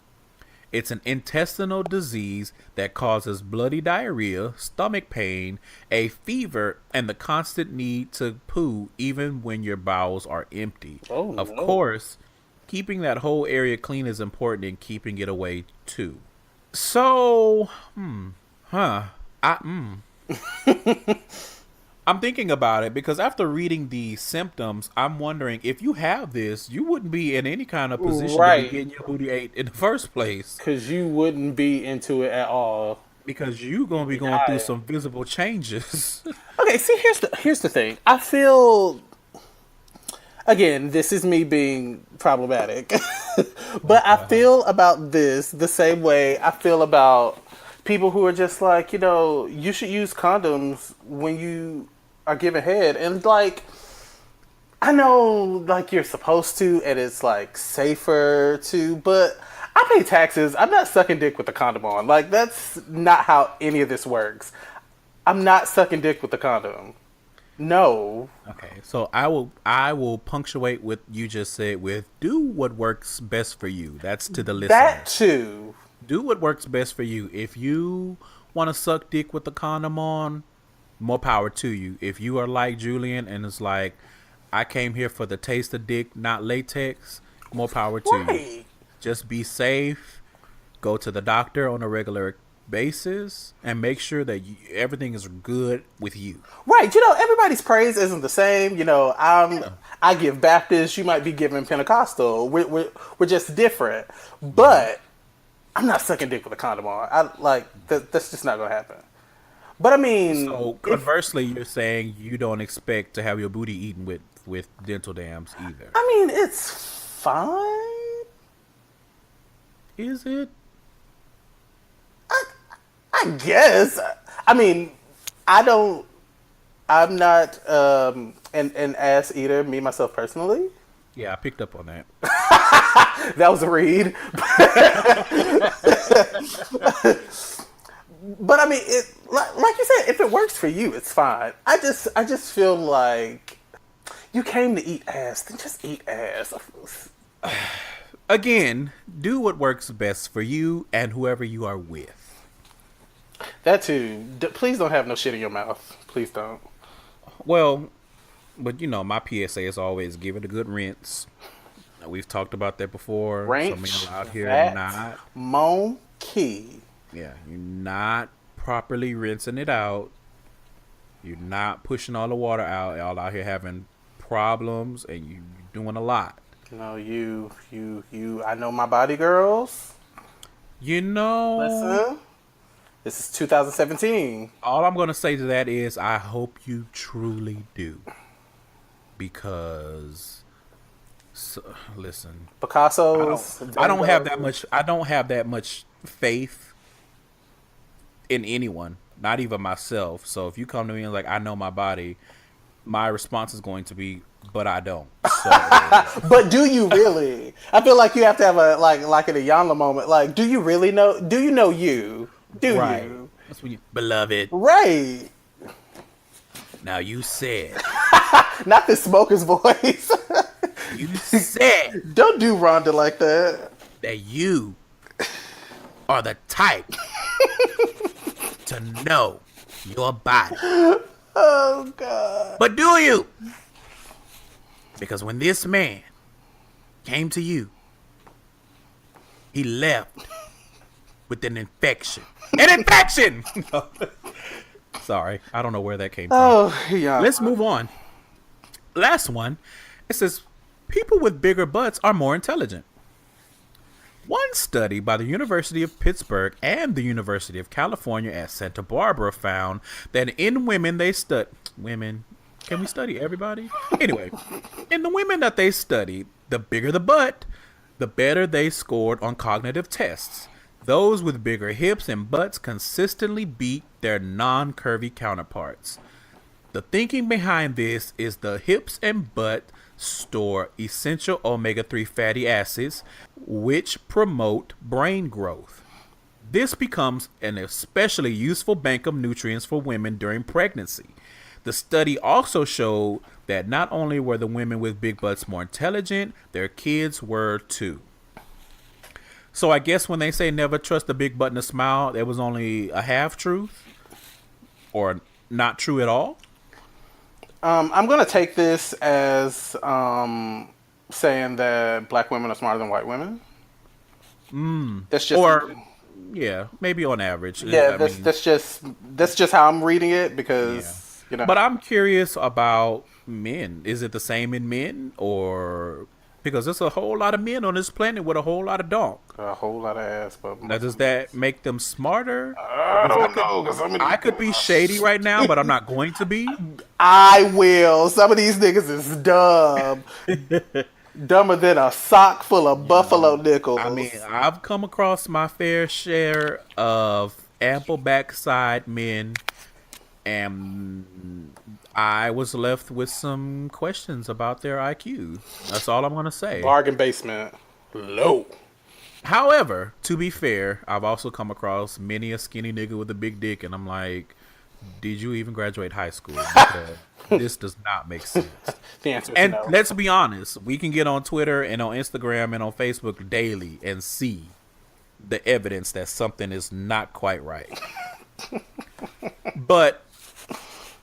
It's an intestinal disease that causes bloody diarrhea, stomach pain, a fever, and the constant need to poo even when your bowels are empty. Of course, keeping that whole area clean is important in keeping it away too. So, I'm thinking about it because after reading the symptoms, I'm wondering if you have this, you wouldn't be in any kind of position to be getting your booty ate in the first place. Because you wouldn't be into it at all. Because you gonna be going through some visible changes. Okay, see, here's the thing. I feel, again, this is me being problematic, but I feel about this the same way I feel about people who are just like, you should use condoms when you are giving head, and like, I know, like, you're supposed to, and it's like safer to, but I pay taxes. I'm not sucking dick with a condom on. Like, that's not how any of this works. I'm not sucking dick with the condom. No. Okay, so I will punctuate what you just said with do what works best for you. That's to the listener. That too. Do what works best for you. If you want to suck dick with the condom on, more power to you. If you are like Julian and it's like, I came here for the taste of dick, not latex, more power to you. Just be safe. Go to the doctor on a regular basis and make sure that everything is good with you. Right. Everybody's praise isn't the same. I give Baptist, you might be giving Pentecostal. We're just different. But I'm not sucking dick with a condom on. That's just not going to happen. But I mean, so conversely, you're saying you don't expect to have your booty eaten with dental dams either. I mean, it's fine. Is it? I guess. I mean, I'm not an ass eater, me myself personally. Yeah, I picked up on that. That was a read. But I mean, like you said, if it works for you, it's fine. I just feel like you came to eat ass, then just eat ass. Again, do what works best for you and whoever you are with. That too. Please don't have no shit in your mouth. Please don't. Well, but my PSA is always give it a good rinse. We've talked about that before. Ranch, some men out here not monkey. Yeah, you're not properly rinsing it out. You're not pushing all the water out. Y'all out here having problems, and you're doing a lot. No, you. I know my body, girls. Listen. This is 2017. All I'm going to say to that is I hope you truly do. Because, listen. Picasso's. I don't have that much faith in anyone. Not even myself. So if you come to me and like, I know my body, my response is going to be, but I don't. So, but do you really? I feel like you have to have a, like in a Yanla moment. Like, do you really know? Do you know you? Do right. you? That's when you, beloved. Right. Now you said. Not the smoker's voice. You said. Don't do Rhonda like that. That you are the type to know your body. Oh, God. But do you? Because when this man came to you, he left with an infection. An infection! Sorry, I don't know where that came from. Oh, yeah. Let's move on. Last one. It says, people with bigger butts are more intelligent. One study by the University of Pittsburgh and the University of California at Santa Barbara found that in women they women, can we study everybody? Anyway, in the women that they studied, the bigger the butt, the better they scored on cognitive tests. Those with bigger hips and butts consistently beat their non-curvy counterparts. The thinking behind this is the hips and butt store essential omega-3 fatty acids, which promote brain growth. This becomes an especially useful bank of nutrients for women during pregnancy. The study also showed that not only were the women with big butts more intelligent, their kids were too. So I guess when they say never trust a big butt and a smile, that was only a half truth or not true at all. I'm going to take this as saying that black women are smarter than white women. That's just yeah, maybe on average. Yeah, that's just how I'm reading it because But I'm curious about men. Is it the same in men or Because there's a whole lot of men on this planet with a whole lot of donk. A whole lot of ass, but now, does that make them smarter? I don't know. I could be shady right now, but I'm not going to be. I will. Some of these niggas is dumb. Dumber than a sock full of buffalo nickels. I mean, I've come across my fair share of ample backside men, and I was left with some questions about their IQ. That's all I'm going to say. Bargain basement. Low. However, to be fair, I've also come across many a skinny nigga with a big dick, and I'm like, did you even graduate high school? Because this does not make sense. The answer is and no. Let's be honest, we can get on Twitter and on Instagram and on Facebook daily and see the evidence that something is not quite right. But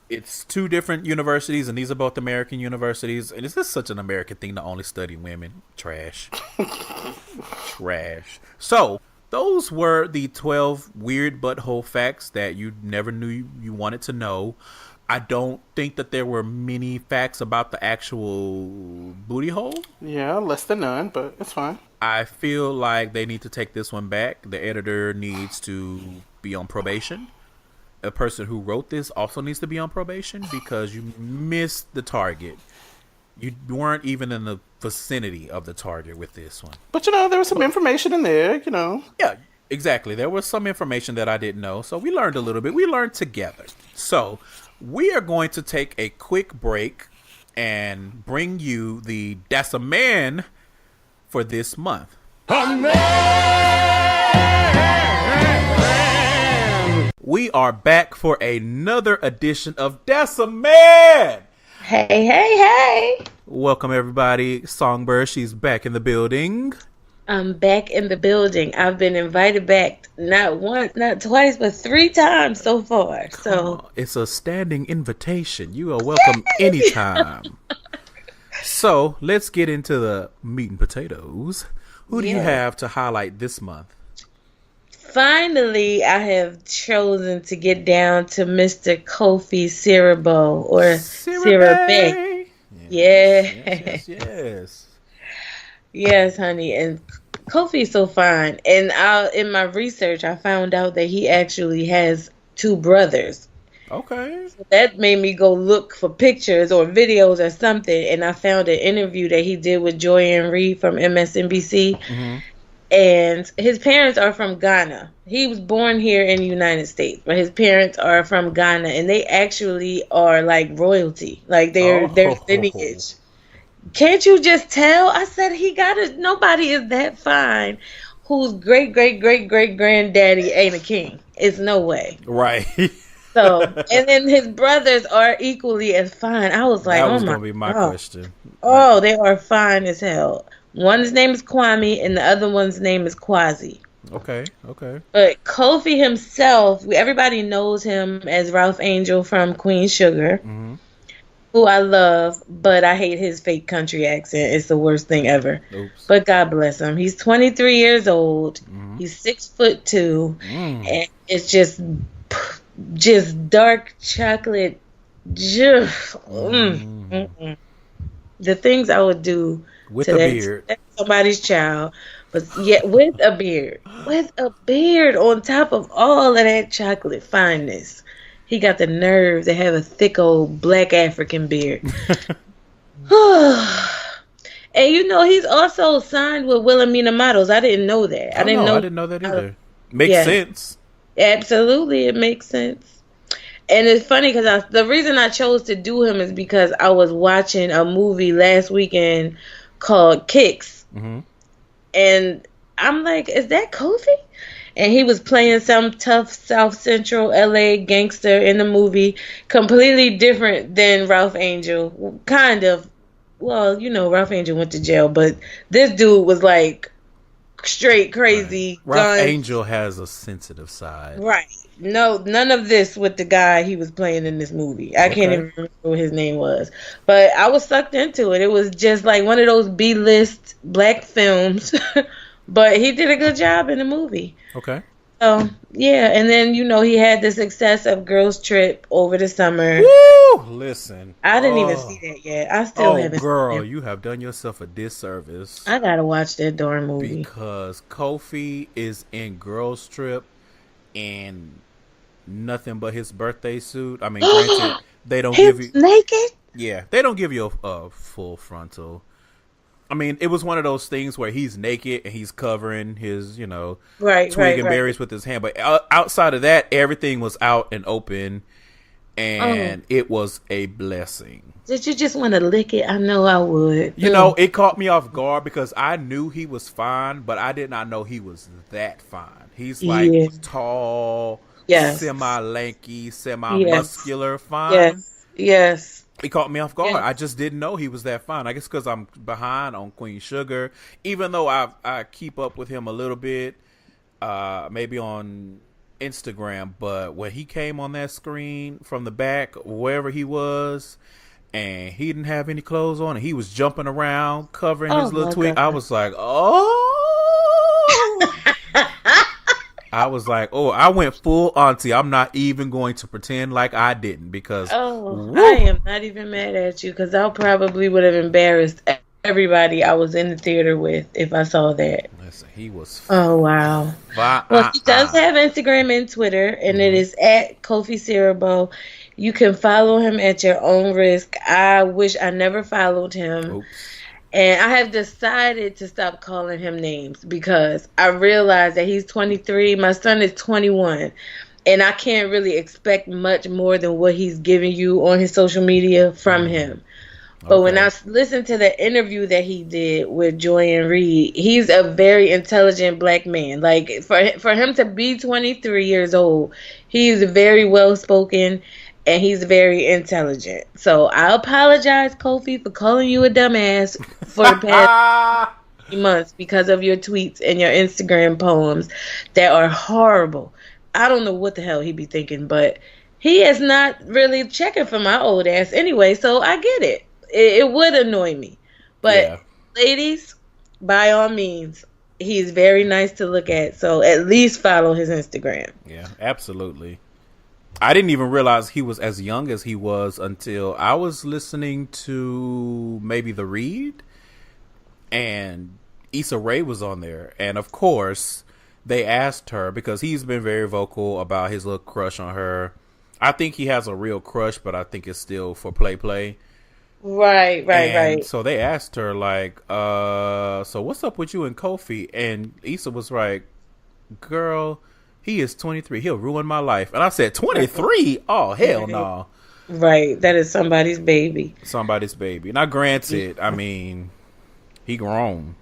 it's two different universities, and these are both American universities. And is this such an American thing to only study women? Trash. Trash. So, those were the 12 weird butthole facts that you never knew you wanted to know. I don't think that there were many facts about the actual booty hole. Yeah, less than none, but it's fine. I feel like they need to take this one back. The editor needs to be on probation. A person who wrote this also needs to be on probation because you missed the target. You weren't even in the vicinity of the target with this one. But, there was some information in there, Yeah, exactly. There was some information that I didn't know. So we learned a little bit. We learned together. So we are going to take a quick break and bring you the DASSA man for this month. We are back for another edition of DASSA Man. Hey. Welcome, everybody. Sawngbyrd, she's back in the building. I'm back in the building. I've been invited back not once, not twice, but 3 times so far. So it's a standing invitation. You are welcome anytime. So let's get into the meat and potatoes. Who do you have to highlight this month? Finally, I have chosen to get down to Mr. Kofi Siriboe or Siriboe. Yes. Yes, honey. And Kofi's so fine. And in my research, I found out that he actually has 2 brothers. Okay. So that made me go look for pictures or videos or something. And I found an interview that he did with Julian from MSNBC. Mm-hmm. And his parents are from Ghana. He was born here in the United States, but his parents are from Ghana, and they actually are like royalty. Like their lineage. Can't you just tell? I said nobody is that fine whose great granddaddy ain't a king. It's no way. Right. So, and then his brothers are equally as fine. I was like, that was going to be my question. Oh, they are fine as hell. One's name is Kwame, and the other one's name is Kwazi. Okay. But Kofi himself, everybody knows him as Ralph Angel from Queen Sugar, who I love, but I hate his fake country accent. It's the worst thing ever. Oops. But God bless him. He's 23 years old. He's 6'2", and it's just dark chocolate. The things I would do with a beard, somebody's child, but yet with a beard on top of all of that chocolate fineness. He got the nerve to have a thick old black African beard. And he's also signed with Wilhelmina Models. I didn't know that. I didn't know that either. Makes sense. Absolutely, it makes sense. And it's funny because the reason I chose to do him is because I was watching a movie last weekend called Kicks. And I'm like, is that Kofi? And he was playing some tough South Central LA gangster in the movie, completely different than Ralph Angel. Kind of. Well, Ralph Angel went to jail, but this dude was like straight crazy. Right. Ralph Angel has a sensitive side. Right. No, none of this with the guy he was playing in this movie. I can't even remember what his name was. But I was sucked into it. It was just like one of those B-list black films. But he did a good job in the movie. Okay. Oh, yeah, and then he had the success of Girls Trip over the summer. Woo! Listen. I didn't even see that yet. I still Oh, haven't girl, seen it. you have done yourself a disservice. I gotta watch that darn movie. Because Kofi is in Girls Trip and nothing but his birthday suit. I mean, granted, they don't give you naked. Yeah, they don't give you a full frontal. I mean, it was one of those things where he's naked and he's covering his, twig and berries with his hand. But outside of that, everything was out and open, and it was a blessing. Did you just want to lick it? I know I would. It caught me off guard because I knew he was fine, but I did not know he was that fine. He's like tall, semi-lanky, semi-muscular, fine. Yes. It caught me off guard. I just didn't know he was that fine. I guess because I'm behind on Queen Sugar, even though I keep up with him a little bit, maybe on Instagram. But when he came on that screen from the back, wherever he was, and he didn't have any clothes on, and he was jumping around, covering his little twig, I was like, I was like, I went full auntie. I'm not even going to pretend like I didn't because... I am not even mad at you because I probably would have embarrassed everybody I was in the theater with if I saw that. Listen, he was... Oh, wow. Well, he does have Instagram and Twitter, and it is at Kofi Siriboe. You can follow him at your own risk. I wish I never followed him. Oops. And I have decided to stop calling him names because I realize that he's 23. My son is 21. And I can't really expect much more than what he's giving you on his social media from him. But when I listened to the interview that he did with Julian, he's a very intelligent black man. Like, for him to be 23 years old, he's very well-spoken. And he's very intelligent. So I apologize, Kofi, for calling you a dumbass for the past months because of your tweets and your Instagram poems that are horrible. I don't know what the hell he be thinking, but he is not really checking for my old ass anyway, so I get it. It would annoy me. But ladies, by all means, he's very nice to look at, so at least follow his Instagram. Yeah, absolutely. I didn't even realize he was as young as he was until I was listening to maybe The Read, and Issa Rae was on there. And of course, they asked her, because he's been very vocal about his little crush on her. I think he has a real crush, but I think it's still for play. Right. So they asked her, like, so what's up with you and Kofi? And Issa was like, girl... He is 23. He'll ruin my life. And I said, 23? Oh, hell no. Right. That is somebody's baby. Somebody's baby. Now, granted, I mean, he grown.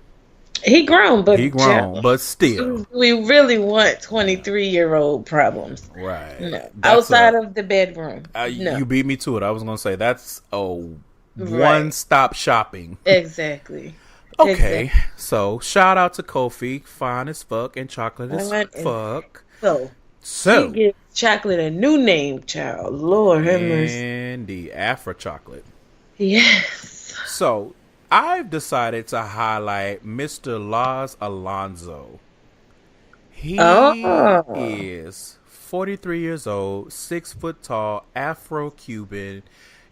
But still. We really want 23-year-old problems. Right. No. Outside of the bedroom. No. You beat me to it. I was going to say, that's one-stop shopping. Exactly. Okay. So, shout out to Kofi. Fine as fuck and chocolate as fuck. So he gives chocolate a new name, child. Lord have mercy. And the Afro chocolate. Yes. So I've decided to highlight Mr. Laz Alonso. He is 43 years old, 6 foot tall, Afro-Cuban.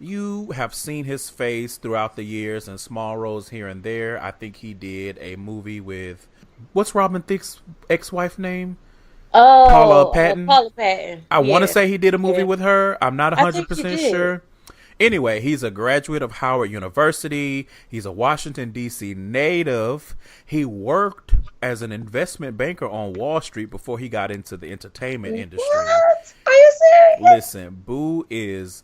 You have seen his face throughout the years in small roles here and there. I think he did a movie with, what's Robin Thicke's ex-wife name? Paula Patton. I want to say he did a movie with her. I'm not 100% sure. Anyway, he's a graduate of Howard University. He's a Washington, D.C. native. He worked as an investment banker on Wall Street before he got into the entertainment industry. What? Are you serious? Listen, Boo is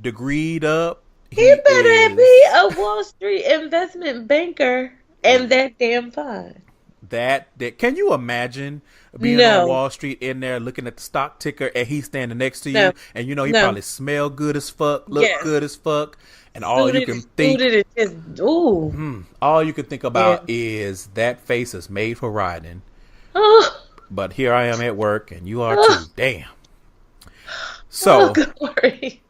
degreed up. He better be a Wall Street investment banker and that damn fine. That can you imagine being on Wall Street in there looking at the stock ticker and he's standing next to you and he probably smell good as fuck, look good as fuck, and all you can think all you can think about is that face is made for riding. But here I am at work and you are too. Damn. So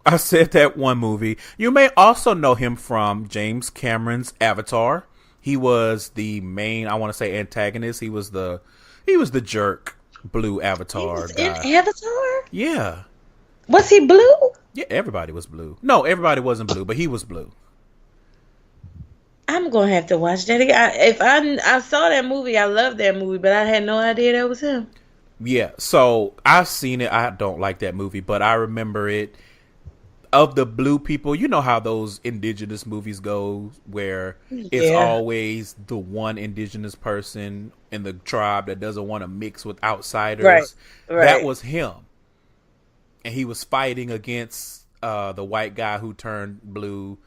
I said that one movie. You may also know him from James Cameron's Avatar. He was the main, I want to say, antagonist. He was the jerk blue He avatar was in guy. Avatar? Yeah. Was he blue? Yeah, everybody was blue. No, everybody wasn't blue, but he was blue. I'm gonna have to watch that again. I saw that movie, I loved that movie, but I had no idea that was him. Yeah, so I've seen it. I don't like that movie, but I remember it. Of the blue people, you know how those indigenous movies go, where it's always the one indigenous person in the tribe that doesn't want to mix with outsiders. Right. That was him, and he was fighting against the white guy who turned blue,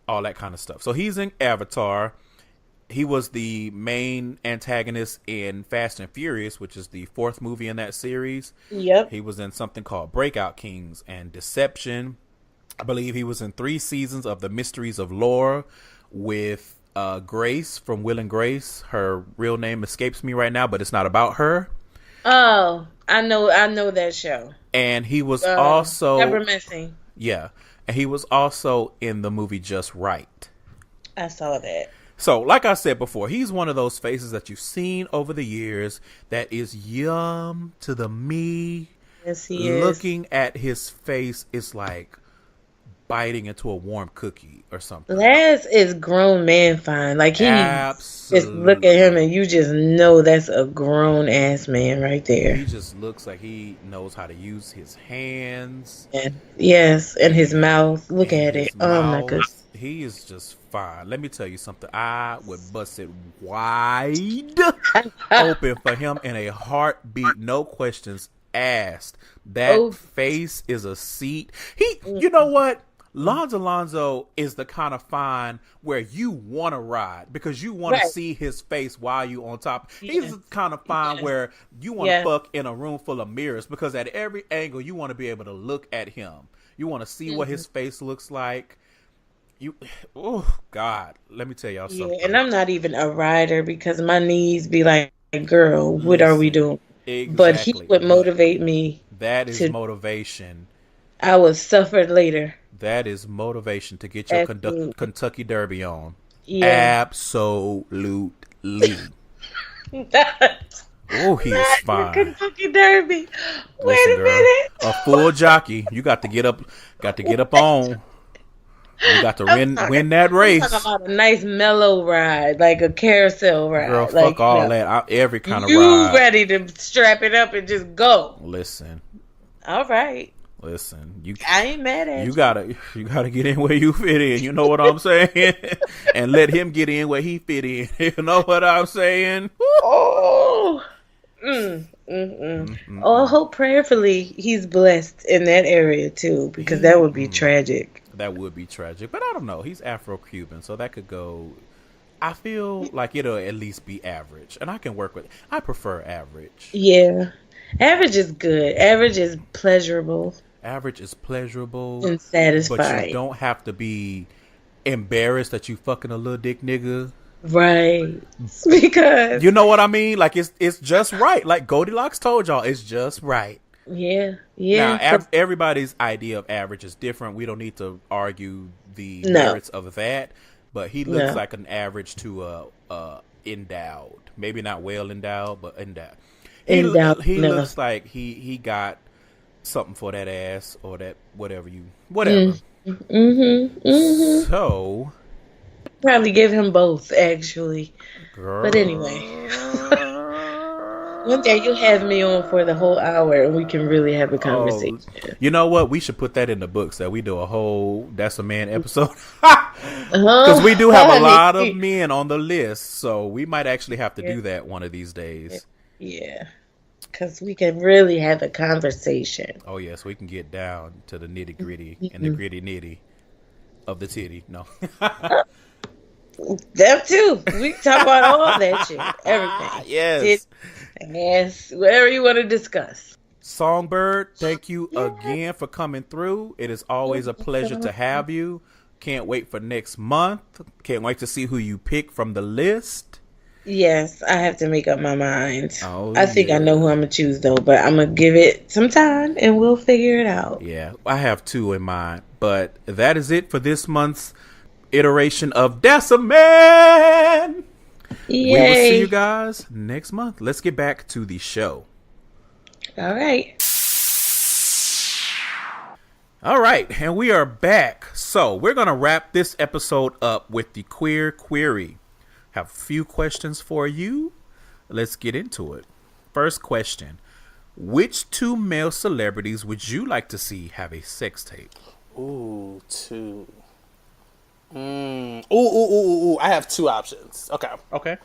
all that kind of stuff. So he's in Avatar. He was the main antagonist in Fast and Furious, which is the 4th movie in that series. Yep. He was in something called Breakout Kings and Deception. I believe he was in 3 seasons of The Mysteries of Laura with Grace from Will and Grace. Her real name escapes me right now, but it's not about her. Oh, I know that show. And he was also Deborah Messing. Yeah, and he was also in the movie Just Right. I saw that. So, like I said before, he's one of those faces that you've seen over the years that is yum to the me. Yes, he is. Looking at his face is like biting into a warm cookie or something. Laz is grown man fine. Like, he just look at him and you just know that's a grown ass man right there. He just looks like he knows how to use his hands. And yes, and his mouth. Look at it. Oh my goodness. He is just fine. Let me tell you something. I would bust it wide open for him in a heartbeat. No questions asked. That face is a seat. You know what? Laz Alonso is the kind of fine where you want to ride because you want to see his face while you on top. He's the kind of fine where you want to fuck in a room full of mirrors because at every angle you want to be able to look at him. You want to see what his face looks like. Oh God, let me tell y'all something. Yeah, and I'm not even a rider because my knees be like, girl, what are we doing? Exactly. But he would motivate me. That is motivation. I would suffer later. That is motivation to get your Kentucky Derby on. Yeah. Absolutely. Oh, he is fine. Kentucky Derby. Wait a girl, minute. A full jockey. You got to get up on. You got to win that race. I'm talking about a nice mellow ride, like a carousel ride. Girl, fuck all that. Every kind of ride. You ready to strap it up and just go? Listen. All right. Listen, I ain't mad at you. You gotta get in where you fit in. You know what I'm saying? And let him get in where he fit in. You know what I'm saying? Oh, I hope prayerfully he's blessed in that area too, because that would be tragic. That would be tragic, but I don't know. He's Afro-Cuban, so that could go. I feel like it'll at least be average, and I can work with it. I prefer average. Yeah, average is good. Average is pleasurable. Average is pleasurable and satisfying. But you don't have to be embarrassed that you fucking a little dick nigga. Right. Because you know what I mean? Like it's just right. Like Goldilocks told y'all, it's just right. Yeah. Yeah. Now everybody's idea of average is different. We don't need to argue the merits of that. But he looks like an average to endowed. Maybe not well endowed, but endowed. He looks like he got something for that ass or that whatever. So probably give him both actually. Girl. But anyway, one day you'll have me on for the whole hour and we can really have a conversation. You know what? We should put that in the books that we do a whole That's a Man episode. Because we do have a lot of men on the list, so we might actually have to do that one of these days. Yeah. Because we can really have a conversation. Oh, yes. We can get down to the nitty gritty and the gritty nitty of the titty. No. Them too. We talk about all that shit. Everything. Yes. Yes. Whatever you want to discuss. Sawngbyrd, thank you again for coming through. It is always a pleasure to have you. Can't wait for next month. Can't wait to see who you pick from the list. Yes, I have to make up my mind. I think I know who I'm going to choose, though, but I'm going to give it some time, and we'll figure it out. Yeah, I have 2 in mind, but that is it for this month's iteration of DASSA Man. Yay. We will see you guys next month. Let's get back to the show. All right. All right, and we are back. So we're going to wrap this episode up with the Queer Query. Have a few questions for you. Let's get into it. First question. Which two male celebrities would you like to see have a sex tape? Ooh, two. Ooh. I have two options. Okay.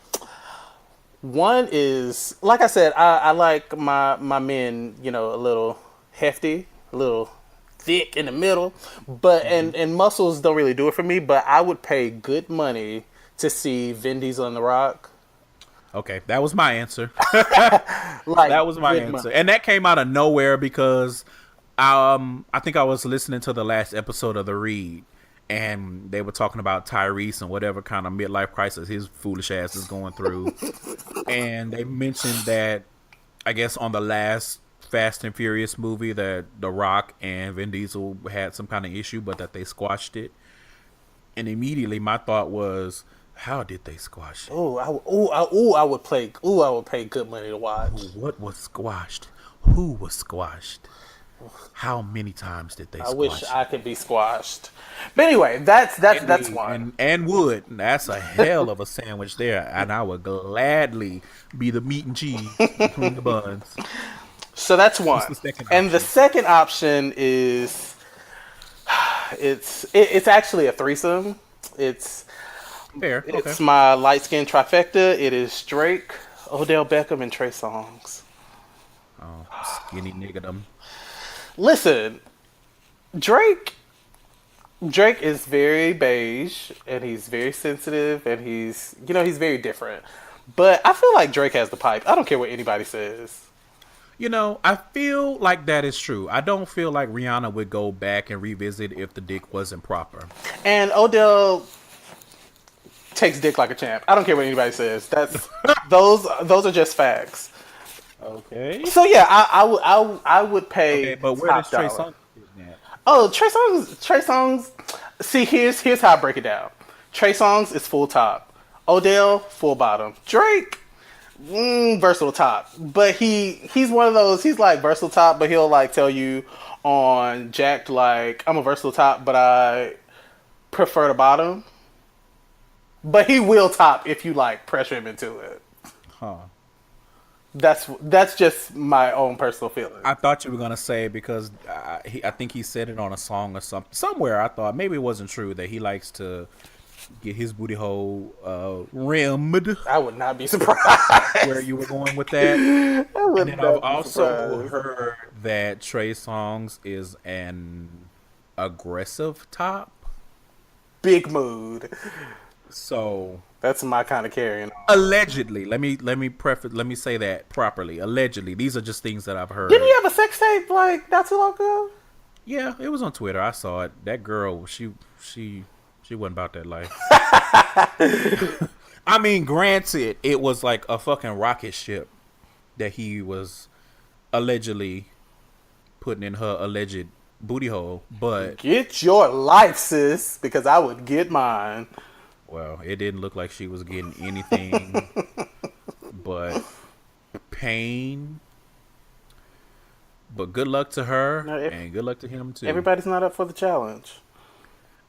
One is, like I said, I like my men, a little hefty, a little thick in the middle, but and muscles don't really do it for me. But I would pay good money to see Vin Diesel and The Rock. Okay, that was my answer. Like, that was my answer, money. And that came out of nowhere because I think I was listening to the last episode of The Read, and they were talking about Tyrese and whatever kind of midlife crisis his foolish ass is going through. And they mentioned that, I guess, on the last Fast and Furious movie that The Rock and Vin Diesel had some kind of issue, but that they squashed it. And immediately my thought was, how did they squash it? I would pay good money to watch. What was squashed? Who was squashed? How many times did they squash? I wish I could be squashed. But anyway, that's one. And wood. That's a hell of a sandwich there. And I would gladly be the meat and cheese between the buns. So that's one. And the second option is it's actually a threesome. It's fair. Okay. It's my light skin trifecta. It is Drake, Odell Beckham, and Trey Songz. Oh, skinny niggerdom. Listen, Drake is very beige, and he's very sensitive, and he's very different. But I feel like Drake has the pipe. I don't care what anybody says. I feel like that is true. I don't feel like Rihanna would go back and revisit if the dick wasn't proper. And Odell takes dick like a champ. I don't care what anybody says. That's those are just facts. Okay. So yeah, I would pay. Okay, but where does Trey Songz fit at? Oh, Trey Songz. See, here's how I break it down. Trey Songz is full top. Odell full bottom. Drake, versatile top. But he's one of those. He's like versatile top, but he'll like tell you on Jacked like I'm a versatile top, but I prefer the bottom. But he will top if you like pressure him into it. Huh. That's just my own personal feeling. I thought you were gonna say because I think he said it on a song or somewhere. I thought maybe it wasn't true that he likes to get his booty hole rimmed. I would not be surprised. Where you were going with that? And then I've also heard that Trey Songz is an aggressive top. Big mood. So that's my kind of carrying on. Allegedly, let me say that properly. Allegedly, these are just things that I've heard. Didn't you have a sex tape like not too long ago? Yeah, it was on Twitter. I saw it. That girl, she wasn't about that life. I mean, granted, it was like a fucking rocket ship that he was allegedly putting in her alleged booty hole. But get your life, sis, because I would get mine. Well, it didn't look like she was getting anything but pain. But good luck to her, and good luck to him, too. Everybody's not up for the challenge.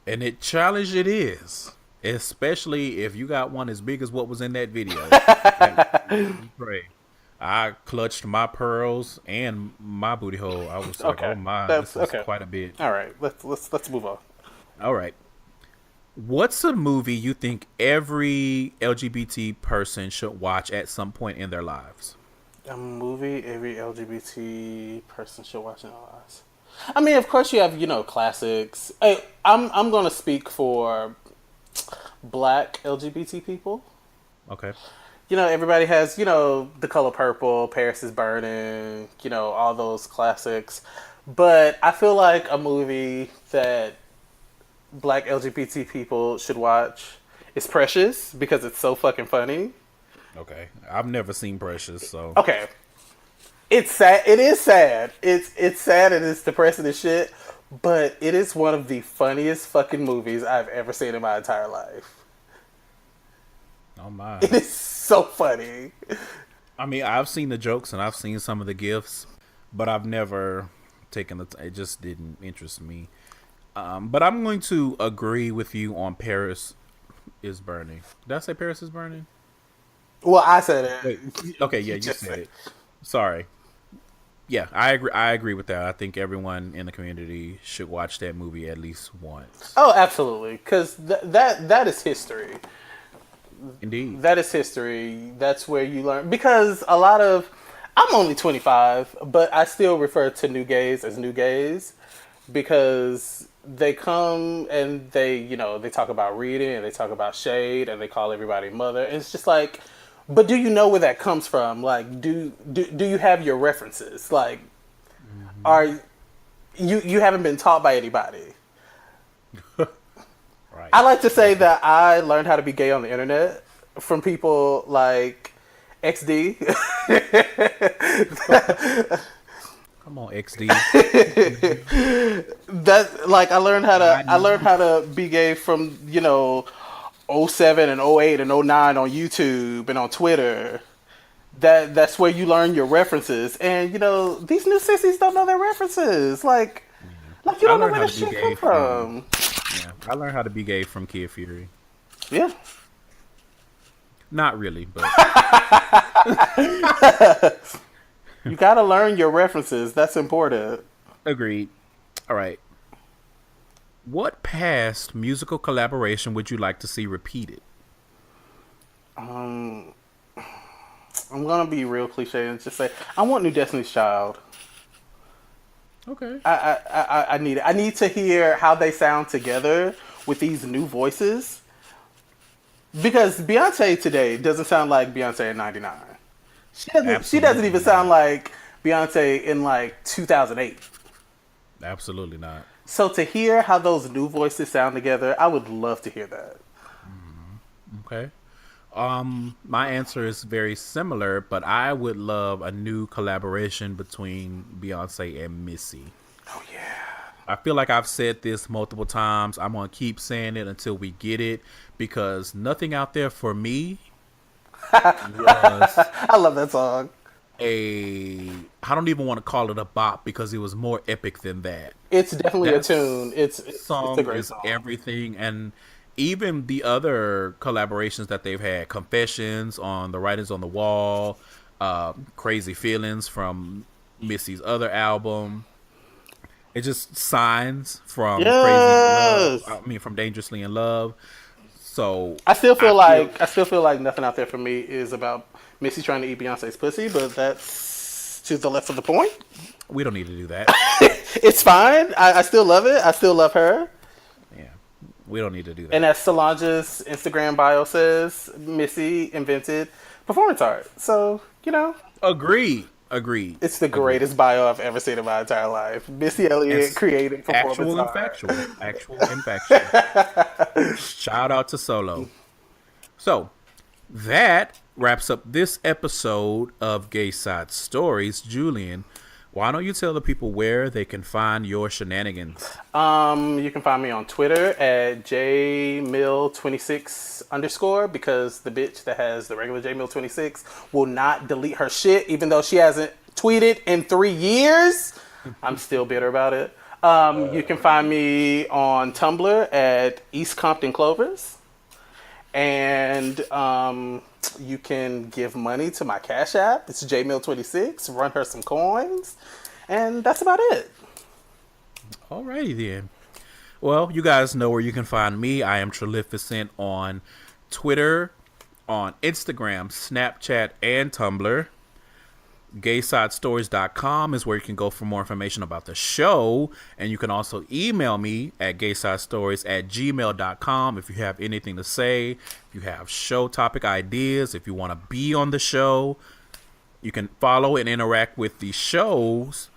And challenge it is. Especially if you got one as big as what was in that video. Pray. I clutched my pearls and my booty hole. I was like, oh my, this is quite a bit. All right, let's move on. All right. What's a movie you think every LGBT person should watch at some point in their lives? A movie every LGBT person should watch in their lives. I mean, of course you have, classics. I'm going to speak for Black LGBT people. Okay. Everybody has, The Color Purple, Paris is Burning, all those classics. But I feel like a movie that Black LGBT people should watch is Precious because it's so fucking funny. Okay. I've never seen Precious, so. Okay. It's sad. It is sad. It's sad and it's depressing as shit, but it is one of the funniest fucking movies I've ever seen in my entire life. Oh my. It is so funny. I mean, I've seen the jokes and I've seen some of the gifs, but I've never taken the. It just didn't interest me. But I'm going to agree with you on Paris is Burning. Did I say Paris is Burning? Well, I said Wait. it. Okay, yeah, you said it. Sorry. Yeah, I agree. I agree with that. I think everyone in the community should watch that movie at least once. Oh, absolutely, because that is history. Indeed. That is history. That's where you learn. Because a lot of, I'm only 25, but I still refer to new gays as new gays because they come and they talk about reading and they talk about shade and they call everybody mother. And it's just like, but do you know where that comes from? Like, do you have your references? Like, are you haven't been taught by anybody? Right. I like to say that I learned how to be gay on the internet from people like XD. Come on, XD. That like I learned how to be gay from '07 and '08 and '09 on YouTube and on Twitter. That's where you learn your references, and these new sissies don't know their references. Like you don't know where this shit come from. Yeah, I learned how to be gay from Kid Fury. Yeah. Not really, but you gotta learn your references. That's important. agreed. All right. What past musical collaboration would you like to see repeated? I'm gonna be real cliche and just say I want new Destiny's Child. Okay. I need it. I need to hear how they sound together with these new voices. Because Beyonce today doesn't sound like Beyonce in '99. She doesn't even sound like Beyonce in like 2008. Absolutely not. So to hear how those new voices sound together, I would love to hear that. Okay. My answer is very similar, but I would love a new collaboration between Beyonce and Missy. Oh yeah. I feel like I've said this multiple times. I'm going to keep saying it until we get it because Nothing Out There for Me was I love that song. I don't even want to call it a bop because it was more epic than that. It's definitely That a tune. It's song a great is song. everything, and even the other collaborations that they've had, Confessions on The Writings on the Wall, Crazy Feelings from Missy's other album. It's just Signs from Yes. Crazy Love. I mean, from Dangerously in Love. So I still feel like Nothing Out There for Me is about Missy trying to eat Beyonce's pussy, but that's to the left of the point. we don't need to do that. It's fine. I still love it. I still love her. Yeah, we don't need to do that. And as Solange's Instagram bio says, Missy invented performance art. So, Agreed. it's the greatest bio I've ever seen in my entire life. Missy Elliott created performance art. Actual and factual. Shout out to Solo. So that wraps up this episode of Gayside Stories. Julian, why don't you tell the people where they can find your shenanigans? You can find me on Twitter at Jmill26_ because the bitch that has the regular Jmill26 will not delete her shit even though she hasn't tweeted in 3 years. I'm still bitter about it. You can find me on Tumblr at East Compton Clovers. And you can give money to my Cash App. It's Jmill26. Run her some coins. And that's about it. Alrighty then. Well, you guys know where you can find me. I am Trillificent on Twitter, on Instagram, Snapchat, and Tumblr. GaysideStories.com is where you can go for more information about the show. And you can also email me at GaysideStories@gmail.com if you have anything to say, if you have show topic ideas, if you want to be on the show. You can follow and interact with the show's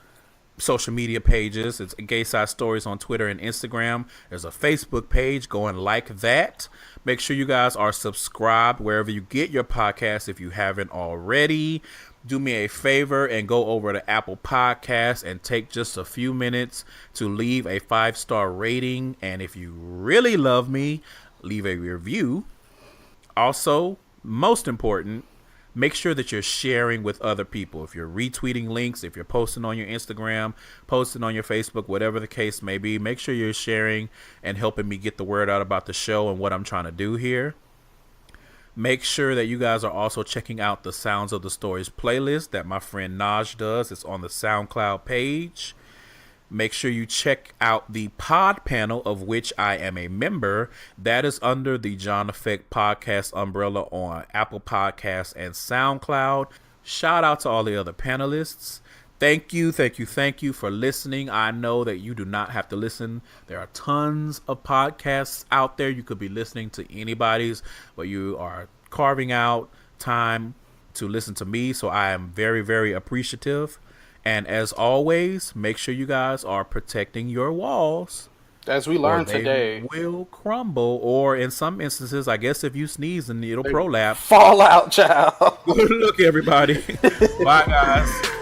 social media pages. It's Gayside Stories on Twitter and Instagram. There's a Facebook page. Go and like that. Make sure you guys are subscribed wherever you get your podcasts if you haven't already. Do me a favor and go over to Apple Podcasts and take just a few minutes to leave a 5-star rating. And if you really love me, leave a review. Also, most important, make sure that you're sharing with other people. If you're retweeting links, if you're posting on your Instagram, posting on your Facebook, whatever the case may be, make sure you're sharing and helping me get the word out about the show and what I'm trying to do here. Make sure that you guys are also checking out the Sounds of the Stories playlist that my friend Naj does. It's on the SoundCloud page. Make sure you check out the pod panel, of which I am a member. That is under the John Effect podcast umbrella on Apple Podcasts and SoundCloud. Shout out to all the other panelists. Thank you for listening. I know that you do not have to listen. There are tons of podcasts out there. You could be listening to anybody's, but you are carving out time to listen to me. So I am very, very appreciative. And as always, make sure you guys are protecting your walls. As we learned today, will crumble, or in some instances, I guess if you sneeze and it'll prolapse. Fall out, child. Good luck, everybody. Bye, guys.